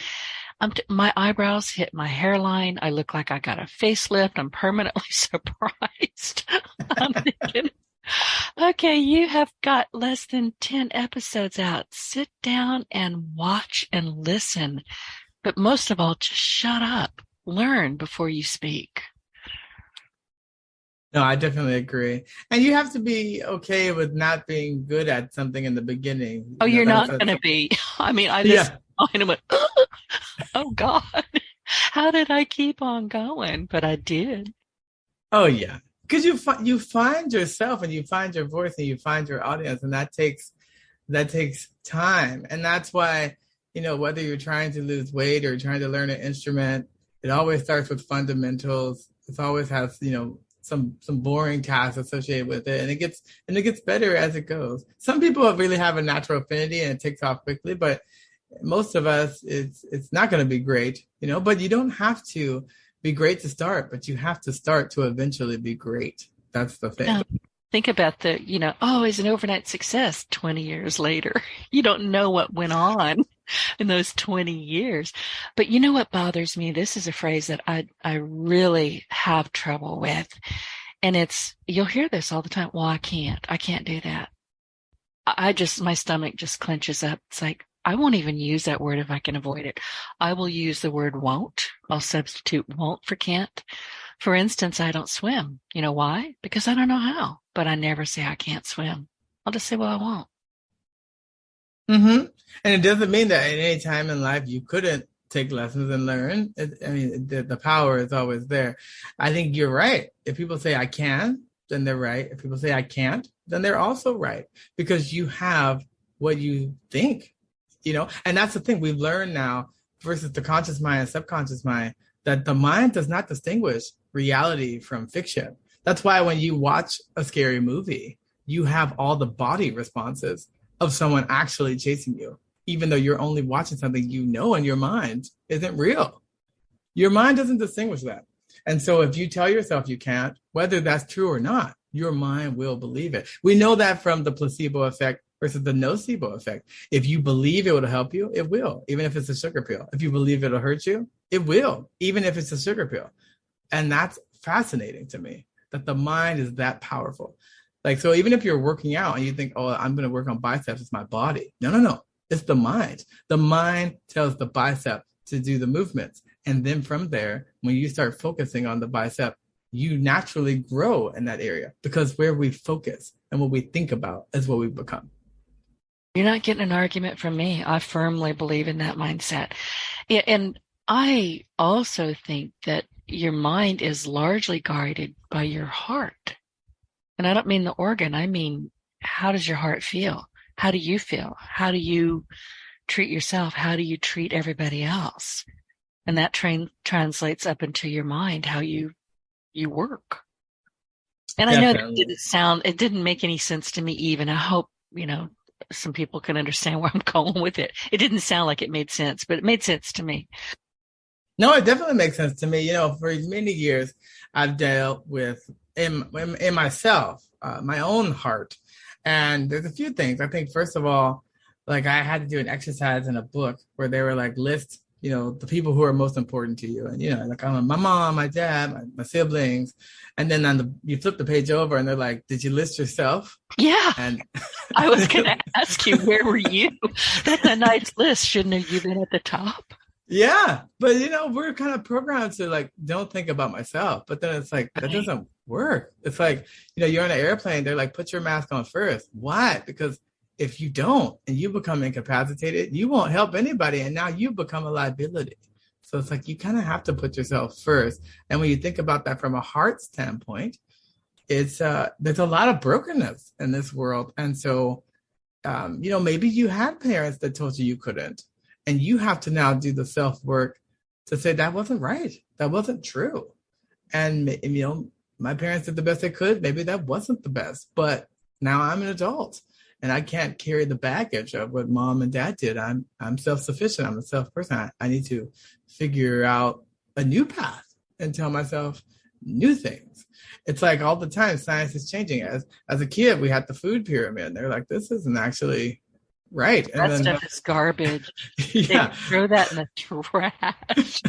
B: my eyebrows hit my hairline. I look like I got a facelift. I'm permanently surprised. I'm thinking, okay, you have got less than 10 episodes out. Sit down and watch and listen. But most of all, just shut up. Learn before you speak.
C: No, I definitely agree. And you have to be okay with not being good at something in the beginning.
B: Oh, you're not going to be. I mean, I just went, oh God, how did I keep on going? But I did.
C: Oh yeah. Because you find yourself and you find your voice and you find your audience, and that takes time. And that's why, whether you're trying to lose weight or trying to learn an instrument, it always starts with fundamentals. It always has, some boring tasks associated with it, and it gets better as it goes. Some people really have a natural affinity and it takes off quickly, but most of us, it's not going to be great, but you don't have to be great to start, but you have to start to eventually be great. That's the thing.
B: Now, think about it's an overnight success 20 years later. You don't know what went on in those 20 years. But you know what bothers me? This is a phrase that I really have trouble with. And you'll hear this all the time. Well, I can't do that. My stomach just clenches up. It's like, I won't even use that word if I can avoid it. I will use the word won't. I'll substitute won't for can't. For instance, I don't swim. You know why? Because I don't know how. But I never say I can't swim. I'll just say, well, I won't.
C: Mm-hmm. And it doesn't mean that at any time in life you couldn't take lessons and learn. The power is always there. I think you're right. If people say I can, then they're right. If people say I can't, then they're also right. Because you have what you think. And that's the thing we've learned now versus the conscious mind and subconscious mind, that the mind does not distinguish reality from fiction. That's why when you watch a scary movie, you have all the body responses of someone actually chasing you, even though you're only watching something in your mind isn't real. Your mind doesn't distinguish that. And so if you tell yourself you can't, whether that's true or not, your mind will believe it. We know that from the placebo effect versus the nocebo effect. If you believe it will help you, it will, even if it's a sugar pill. If you believe it'll hurt you, it will, even if it's a sugar pill. And that's fascinating to me, that the mind is that powerful. So even if you're working out and you think, oh, I'm going to work on biceps, it's my body. No. It's the mind. The mind tells the bicep to do the movements. And then from there, when you start focusing on the bicep, you naturally grow in that area, because where we focus and what we think about is what we become.
B: You're not getting an argument from me. I firmly believe in that mindset. Yeah, and I also think that your mind is largely guided by your heart. And I don't mean the organ. I mean, how does your heart feel? How do you feel? How do you treat yourself? How do you treat everybody else? And that translates up into your mind, how you work. And I know it didn't make any sense to me even. I hope, some people can understand where I'm going with it. It didn't sound like it made sense, but it made sense to me.
C: No, it definitely makes sense to me. For many years, I've dealt with in myself, my own heart. And there's a few things. I think, first of all, I had to do an exercise in a book where they were list, the people who are most important to you. And, I'm my mom, my dad, my siblings. And then you flip the page over and they're like, did you list yourself?
B: Yeah.
C: And
B: I was going to ask you, where were you? That's a nice list. Shouldn't have you been at the top?
C: Yeah, but we're kind of programmed to like don't think about myself, but then it's like that
B: Right.
C: doesn't work. It's like you're on an airplane, they're like put your mask on first. Why? Because if you don't and you become incapacitated, you won't help anybody, and now you become a liability. So it's like you kind of have to put yourself first. And when you think about that from a heart standpoint, it's there's a lot of brokenness in this world, and so maybe you had parents that told you you couldn't, and you have to now do the self work to say that wasn't right, that wasn't true, and my parents did the best they could. Maybe that wasn't the best, but now I'm an adult, and I can't carry the baggage of what mom and dad did. I'm self sufficient. I'm a self person. I need to figure out a new path and tell myself new things. It's like all the time science is changing. As a kid, we had the food pyramid, and they're like, this isn't actually right.
B: That stuff is garbage.
C: Yeah.
B: They throw that in the trash.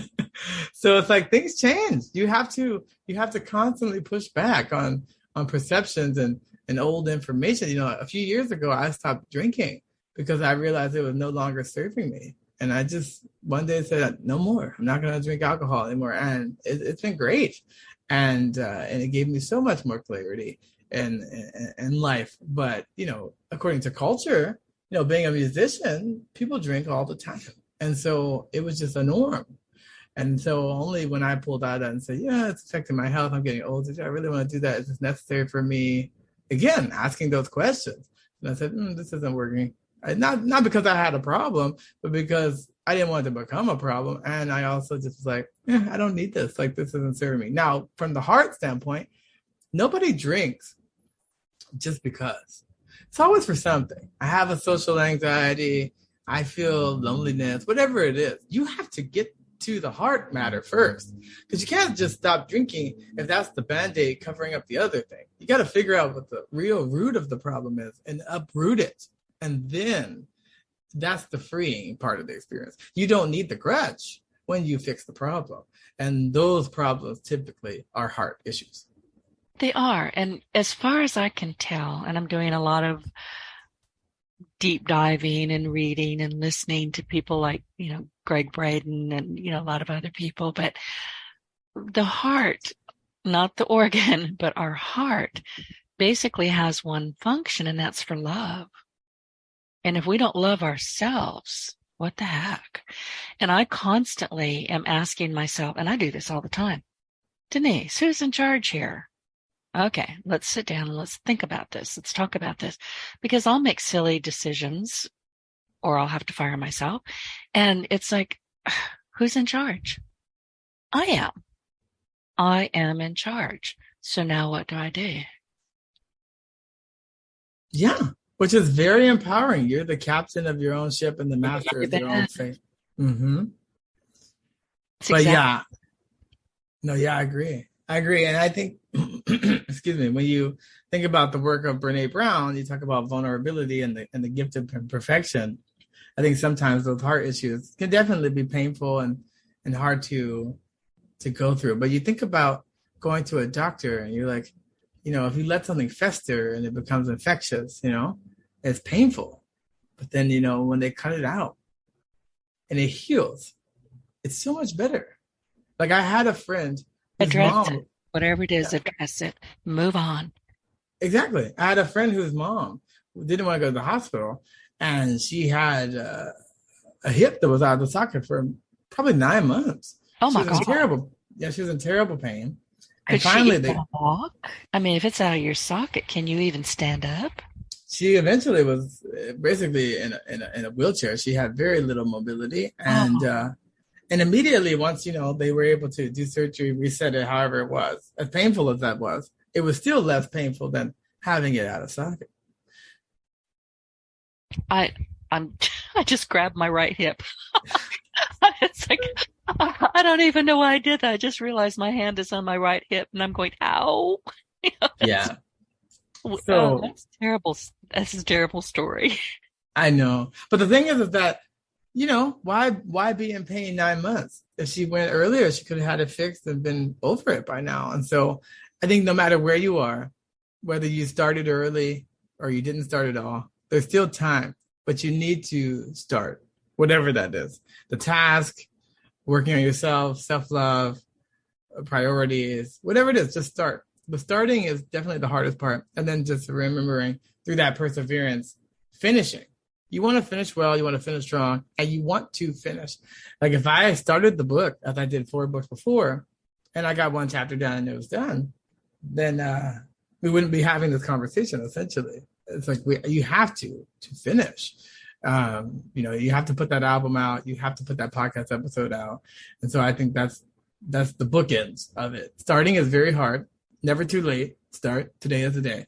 C: So it's like things change. You have to constantly push back on perceptions and old information. A few years ago, I stopped drinking because I realized it was no longer serving me. And I just one day said, no more. I'm not going to drink alcohol anymore. And it's been great. And it gave me so much more clarity in life. But, according to culture, being a musician, people drink all the time. And so it was just a norm. And so only when I pulled out and said, yeah, it's affecting my health, I'm getting older, do I really want to do that? Is this necessary for me? Again, asking those questions. And I said, this isn't working. Not because I had a problem, but because I didn't want it to become a problem. And I also just was like, I don't need this. Like, this isn't serving me. Now, from the heart standpoint, nobody drinks just because. It's always for something. I have a social anxiety. I feel loneliness, whatever it is. You have to get to the heart matter first, because you can't just stop drinking if that's the Band-Aid covering up the other thing. You got to figure out what the real root of the problem is and uproot it. And then that's the freeing part of the experience. You don't need the crutch when you fix the problem. And those problems typically are heart issues.
B: They are. And as far as I can tell, and I'm doing a lot of deep diving and reading and listening to people like, Greg Braden and, a lot of other people, but the heart, not the organ, but our heart basically has one function, and that's for love. And if we don't love ourselves, what the heck? And I constantly am asking myself, and I do this all the time, Denise, who's in charge here? Okay, let's sit down and let's think about this. Let's talk about this, because I'll make silly decisions or I'll have to fire myself. And it's like, who's in charge? I am. I am in charge. So now what do I do?
C: Yeah, which is very empowering. You're the captain of your own ship and the master of your own fate. Mm-hmm. But I agree. And I think, excuse me, when you think about the work of Brene Brown, you talk about vulnerability and the gift of imperfection. I think sometimes those heart issues can definitely be painful and hard to go through. But you think about going to a doctor and you're like, if you let something fester and it becomes infectious, it's painful. But then, when they cut it out and it heals, it's so much better. Like I had a friend.
B: Address it. Whatever it is, address it. Move on.
C: Exactly. I had a friend whose mom didn't want to go to the hospital, and she had a hip that was out of the socket for probably 9 months.
B: Oh my God.
C: She was in terrible pain.
B: Could finally she even walk? I mean, if it's out of your socket, can you even stand up?
C: She eventually was basically in a wheelchair. She had very little mobility, and immediately once they were able to do surgery, reset it, however it was, as painful as that was, it was still less painful than having it out of socket.
B: I just grabbed my right hip. It's like, I don't even know why I did that. I just realized my hand is on my right hip and I'm going, ow.
C: Yeah.
B: So that's terrible. That's a terrible story.
C: I know. But the thing is that, why be in pain 9 months? If she went earlier, she could have had it fixed and been over it by now. And so I think no matter where you are, whether you started early or you didn't start at all, there's still time, but you need to start, whatever that is. The task, working on yourself, self-love, priorities, whatever it is, just start. The starting is definitely the hardest part. And then just remembering through that perseverance, finishing. You want to finish well, you want to finish strong, and you want to finish. Like if I started the book, as I did 4 books before, and I got one chapter done and it was done, then we wouldn't be having this conversation, essentially. It's like you have to finish. You have to put that album out. You have to put that podcast episode out. And so I think that's the bookends of it. Starting is very hard. Never too late. Start. Today is the day.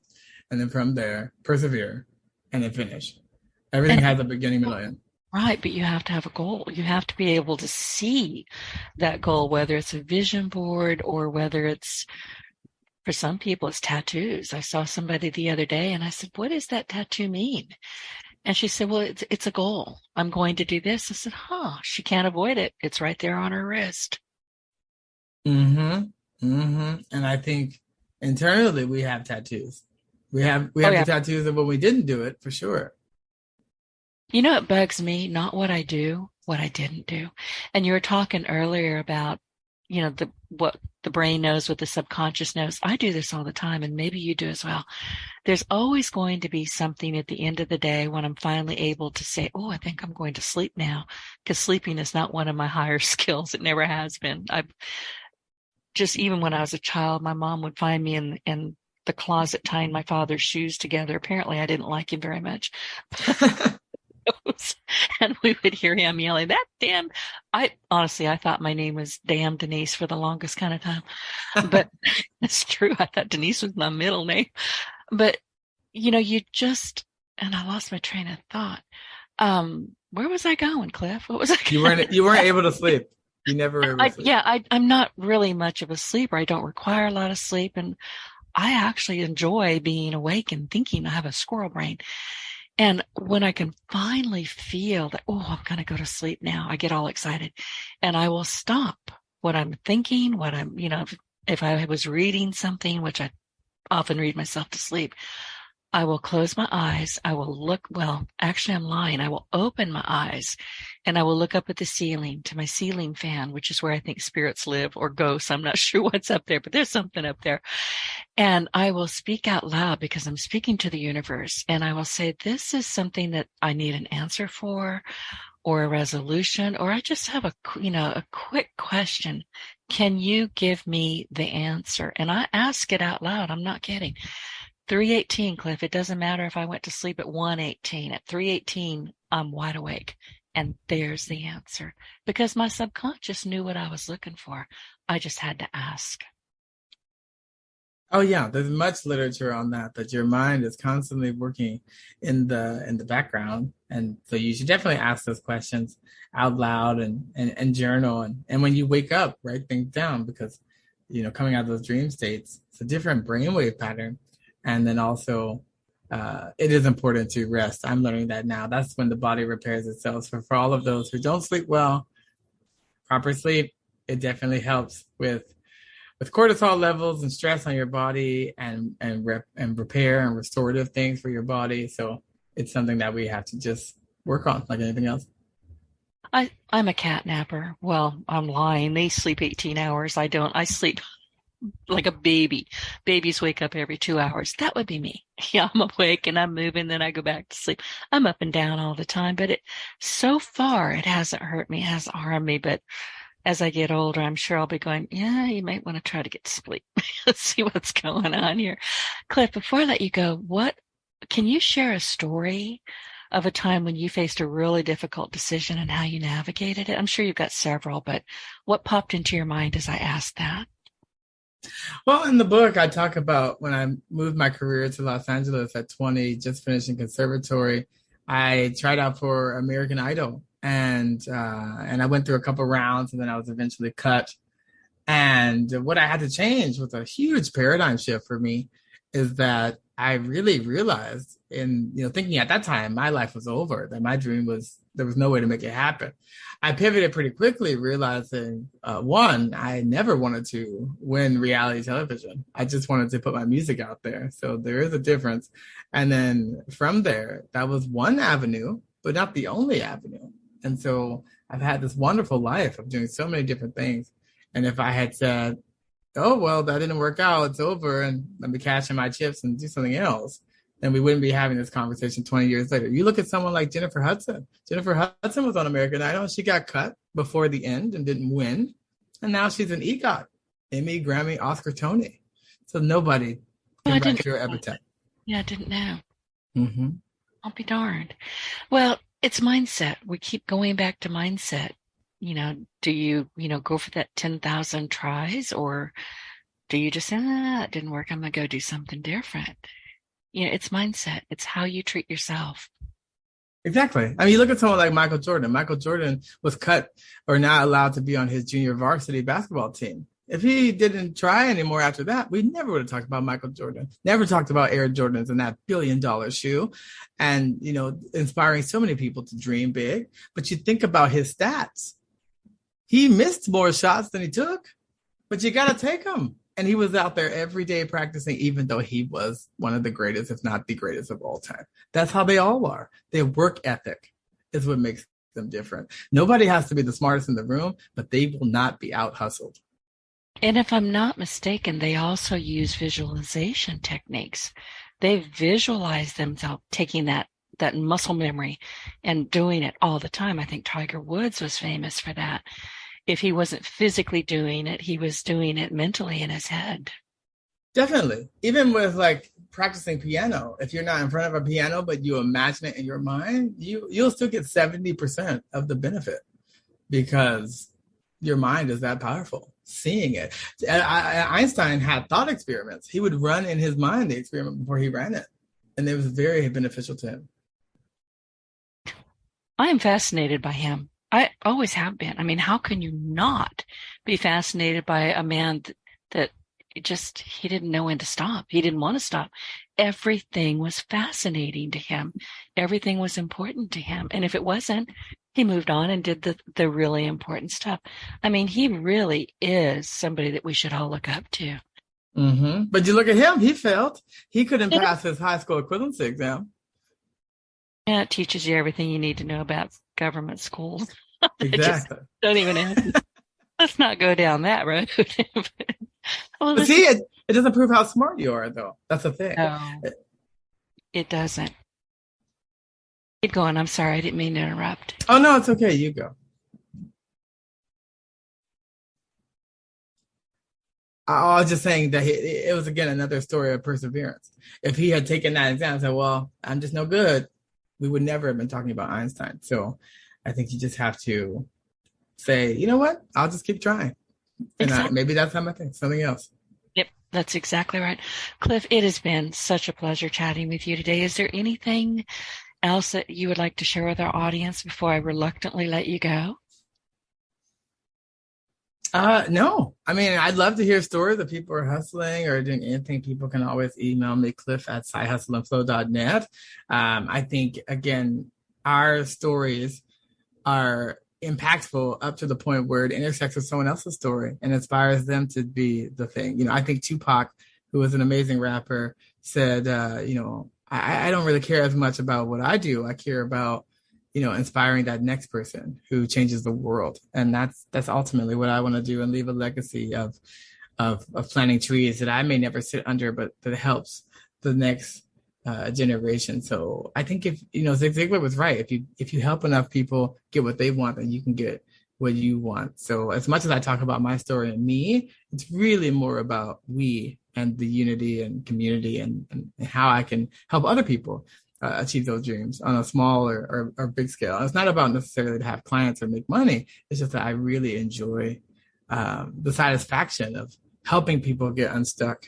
C: And then from there, persevere and then finish. Everything has a beginning, middle, end.
B: Right, but you have to have a goal. You have to be able to see that goal, whether it's a vision board or whether it's, for some people, it's tattoos. I saw somebody the other day and I said, what does that tattoo mean? And she said, well, it's a goal. I'm going to do this. I said, she can't avoid it. It's right there on her wrist.
C: And I think internally we have tattoos. We have the tattoos of when we didn't do it, for sure.
B: You know, it bugs me, not what I do, what I didn't do. And you were talking earlier about, what the brain knows, what the subconscious knows. I do this all the time, and maybe you do as well. There's always going to be something at the end of the day when I'm finally able to say, oh, I think I'm going to sleep now, because sleeping is not one of my higher skills. It never has been. Even when I was a child, my mom would find me in the closet tying my father's shoes together. Apparently, I didn't like him very much. And we would hear him yelling, that damn, I thought my name was Damn Denise for the longest kind of time, but it's true. I thought Denise was my middle name, but and I lost my train of thought. Where was I going, Cliff? What was I going?
C: You weren't able to sleep. You never were able to sleep.
B: I'm not really much of a sleeper. I don't require a lot of sleep, and I actually enjoy being awake and thinking. I have a squirrel brain. And when I can finally feel that, I'm going to go to sleep now, I get all excited and I will stop what I'm thinking, if I was reading something, which I often read myself to sleep, I will close my eyes. I will look, actually I'm lying. I will open my eyes and I will look up at the ceiling to my ceiling fan, which is where I think spirits live, or ghosts. I'm not sure what's up there, but there's something up there. And I will speak out loud because I'm speaking to the universe. And I will say, this is something that I need an answer for, or a resolution, or I just have a quick question. Can you give me the answer? And I ask it out loud. I'm not kidding. 3:18, Cliff. It doesn't matter if I went to sleep at 1:18. At 3:18, I'm wide awake. And there's the answer. Because my subconscious knew what I was looking for. I just had to ask.
C: Oh yeah, there's much literature on that your mind is constantly working in the background. And so you should definitely ask those questions out loud and journal. And when you wake up, write things down, because, coming out of those dream states, it's a different brainwave pattern. And then also, it is important to rest. I'm learning that now. That's when the body repairs itself. So for all of those who don't sleep well, proper sleep, it definitely helps with cortisol levels and stress on your body and repair and restorative things for your body. So it's something that we have to just work on, like anything else.
B: I'm a cat napper. Well, I'm lying. They sleep 18 hours. I don't. I sleep like a baby. Babies wake up every 2 hours. That would be me. Yeah, I'm awake and I'm moving, then I go back to sleep. I'm up and down all the time, but so far it hasn't hurt me, it hasn't harmed me. But as I get older, I'm sure I'll be going, yeah, you might want to try to get to sleep. Let's see what's going on here. Cliff, before I let you go, can you share a story of a time when you faced a really difficult decision and how you navigated it? I'm sure you've got several, but what popped into your mind as I asked that?
C: Well, in the book, I talk about when I moved my career to Los Angeles at 20, just finishing conservatory. I tried out for American Idol, and I went through a couple rounds, and then I was eventually cut. And what I had to change was a huge paradigm shift for me, is that I really realized thinking at that time, my life was over, that my dream was, there was no way to make it happen. I pivoted pretty quickly, realizing, one, I never wanted to win reality television. I just wanted to put my music out there. So there is a difference. And then from there, that was one avenue, but not the only avenue. And so I've had this wonderful life of doing so many different things. And if I had said, oh, well, that didn't work out, it's over, and let me cash in my chips and do something else, then we wouldn't be having this conversation 20 years later. You look at someone like Jennifer Hudson. Jennifer Hudson was on American Idol. She got cut before the end and didn't win. And now she's an EGOT, Emmy, Grammy, Oscar, Tony. So nobody can write your epitaph.
B: Yeah, I didn't know.
C: Mm-hmm.
B: I'll be darned. Well, it's mindset. We keep going back to mindset. Do you, go for that 10,000 tries, or do you just say, it didn't work, I'm going to go do something different? It's mindset. It's how you treat yourself.
C: Exactly. I mean, you look at someone like Michael Jordan. Michael Jordan was cut or not allowed to be on his junior varsity basketball team. If he didn't try anymore after that, we never would have talked about Michael Jordan. Never talked about Air Jordans and that $1 billion shoe and, inspiring so many people to dream big. But you think about his stats. He missed more shots than he took, but you got to take them. And he was out there every day practicing, even though he was one of the greatest, if not the greatest of all time. That's how they all are. Their work ethic is what makes them different. Nobody has to be the smartest in the room, but they will not be out hustled.
B: And if I'm not mistaken, they also use visualization techniques. They visualize themselves taking that muscle memory and doing it all the time. I think Tiger Woods was famous for that. If he wasn't physically doing it, he was doing it mentally in his head.
C: Definitely. Even with like practicing piano, if you're not in front of a piano, but you imagine it in your mind, you'll still get 70% of the benefit because your mind is that powerful. Seeing it. Einstein had thought experiments. He would run in his mind the experiment before he ran it. And it was very beneficial to him.
B: I am fascinated by him. I always have been. I mean, how can you not be fascinated by a man that he didn't know when to stop. He didn't want to stop. Everything was fascinating to him. Everything was important to him. And if it wasn't, he moved on and did the really important stuff. I mean, he really is somebody that we should all look up to.
C: Mm-hmm. But you look at him, he failed. He couldn't pass his high school equivalency exam.
B: Yeah, it teaches you everything you need to know about government schools.
C: Exactly.
B: Don't even ask. Let's not go down that road.
C: Well, see, it doesn't prove how smart you are, though. That's the thing.
B: No, it doesn't. Keep going. I'm sorry. I didn't mean to interrupt.
C: Oh, no, it's okay. You go. I was just saying that it was, again, another story of perseverance. If he had taken that exam and said, well, I'm just no good, we would never have been talking about Einstein. So I think you just have to say, you know what? I'll just keep trying. And
B: Exactly.
C: maybe that's not my thing, something else.
B: Yep, that's exactly right. Cliff, it has been such a pleasure chatting with you today. Is there anything else that you would like to share with our audience before I reluctantly let you go?
C: No. I mean, I'd love to hear stories that people are hustling or doing anything. People can always email me, cliff@hustleandflow.net. I think, again, our stories are impactful up to the point where it intersects with someone else's story and inspires them to be the thing. You know, I think Tupac, who was an amazing rapper, said, I don't really care as much about what I do. I care about, inspiring that next person who changes the world. And that's ultimately what I want to do and leave a legacy of planting trees that I may never sit under, but that helps the next generation. So I think if, Zig Ziglar was right. If you help enough people get what they want, then you can get what you want. So as much as I talk about my story and me, it's really more about we and the unity and community and how I can help other people achieve those dreams on a small or big scale. And it's not about necessarily to have clients or make money. It's just that I really enjoy the satisfaction of helping people get unstuck.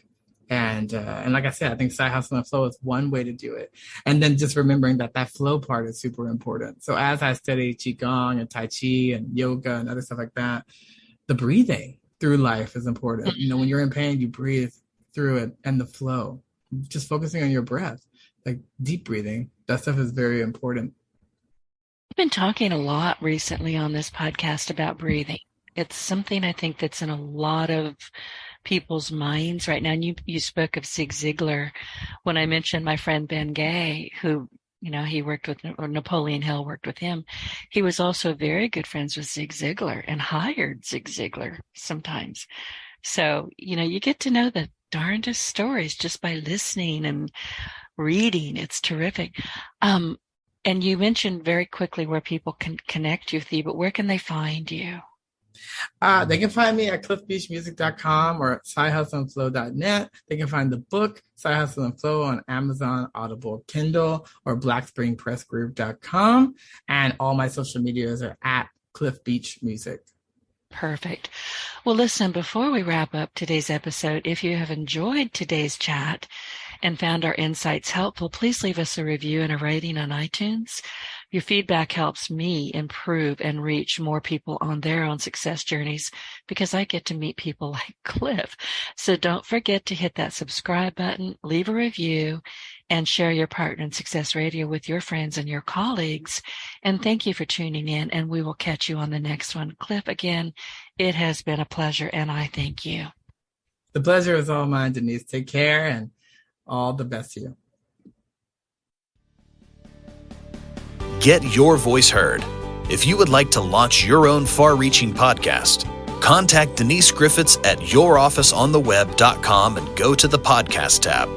C: And like I said, I think side hustle and flow is one way to do it. And then just remembering that flow part is super important. So as I study Qigong and Tai Chi and yoga and other stuff like that, the breathing through life is important. When you're in pain, you breathe through it, and the flow, just focusing on your breath, like deep breathing, that stuff is very important.
B: I've been talking a lot recently on this podcast about breathing. It's something I think that's in a lot of people's minds right now. And you spoke of Zig Ziglar when I mentioned my friend Ben Gay, who He worked with, or Napoleon Hill worked with him. He was also very good friends with Zig Ziglar and hired Zig Ziglar sometimes. So, you get to know the darndest stories just by listening and reading. It's terrific. And you mentioned very quickly where people can connect with you, but where can they find you?
C: They can find me at cliffbeachmusic.com or sidehustleandflow.net. They can find the book, Side Hustle and Flow, on Amazon, Audible, Kindle, or blackspringpressgroup.com. And all my social medias are at Cliff Beach Music.
B: Perfect. Well, listen, before we wrap up today's episode, if you have enjoyed today's chat and found our insights helpful, please leave us a review and a rating on iTunes. Your feedback helps me improve and reach more people on their own success journeys because I get to meet people like Cliff. So don't forget to hit that subscribe button, leave a review, and share your Partner in Success Radio with your friends and your colleagues. And thank you for tuning in, and we will catch you on the next one. Cliff, again, it has been a pleasure, and I thank you.
C: The pleasure is all mine, Denise. Take care, and all the best to you.
A: Get your voice heard. If you would like to launch your own far-reaching podcast, contact Denise Griffitts at yourofficeontheweb.com and go to the podcast tab.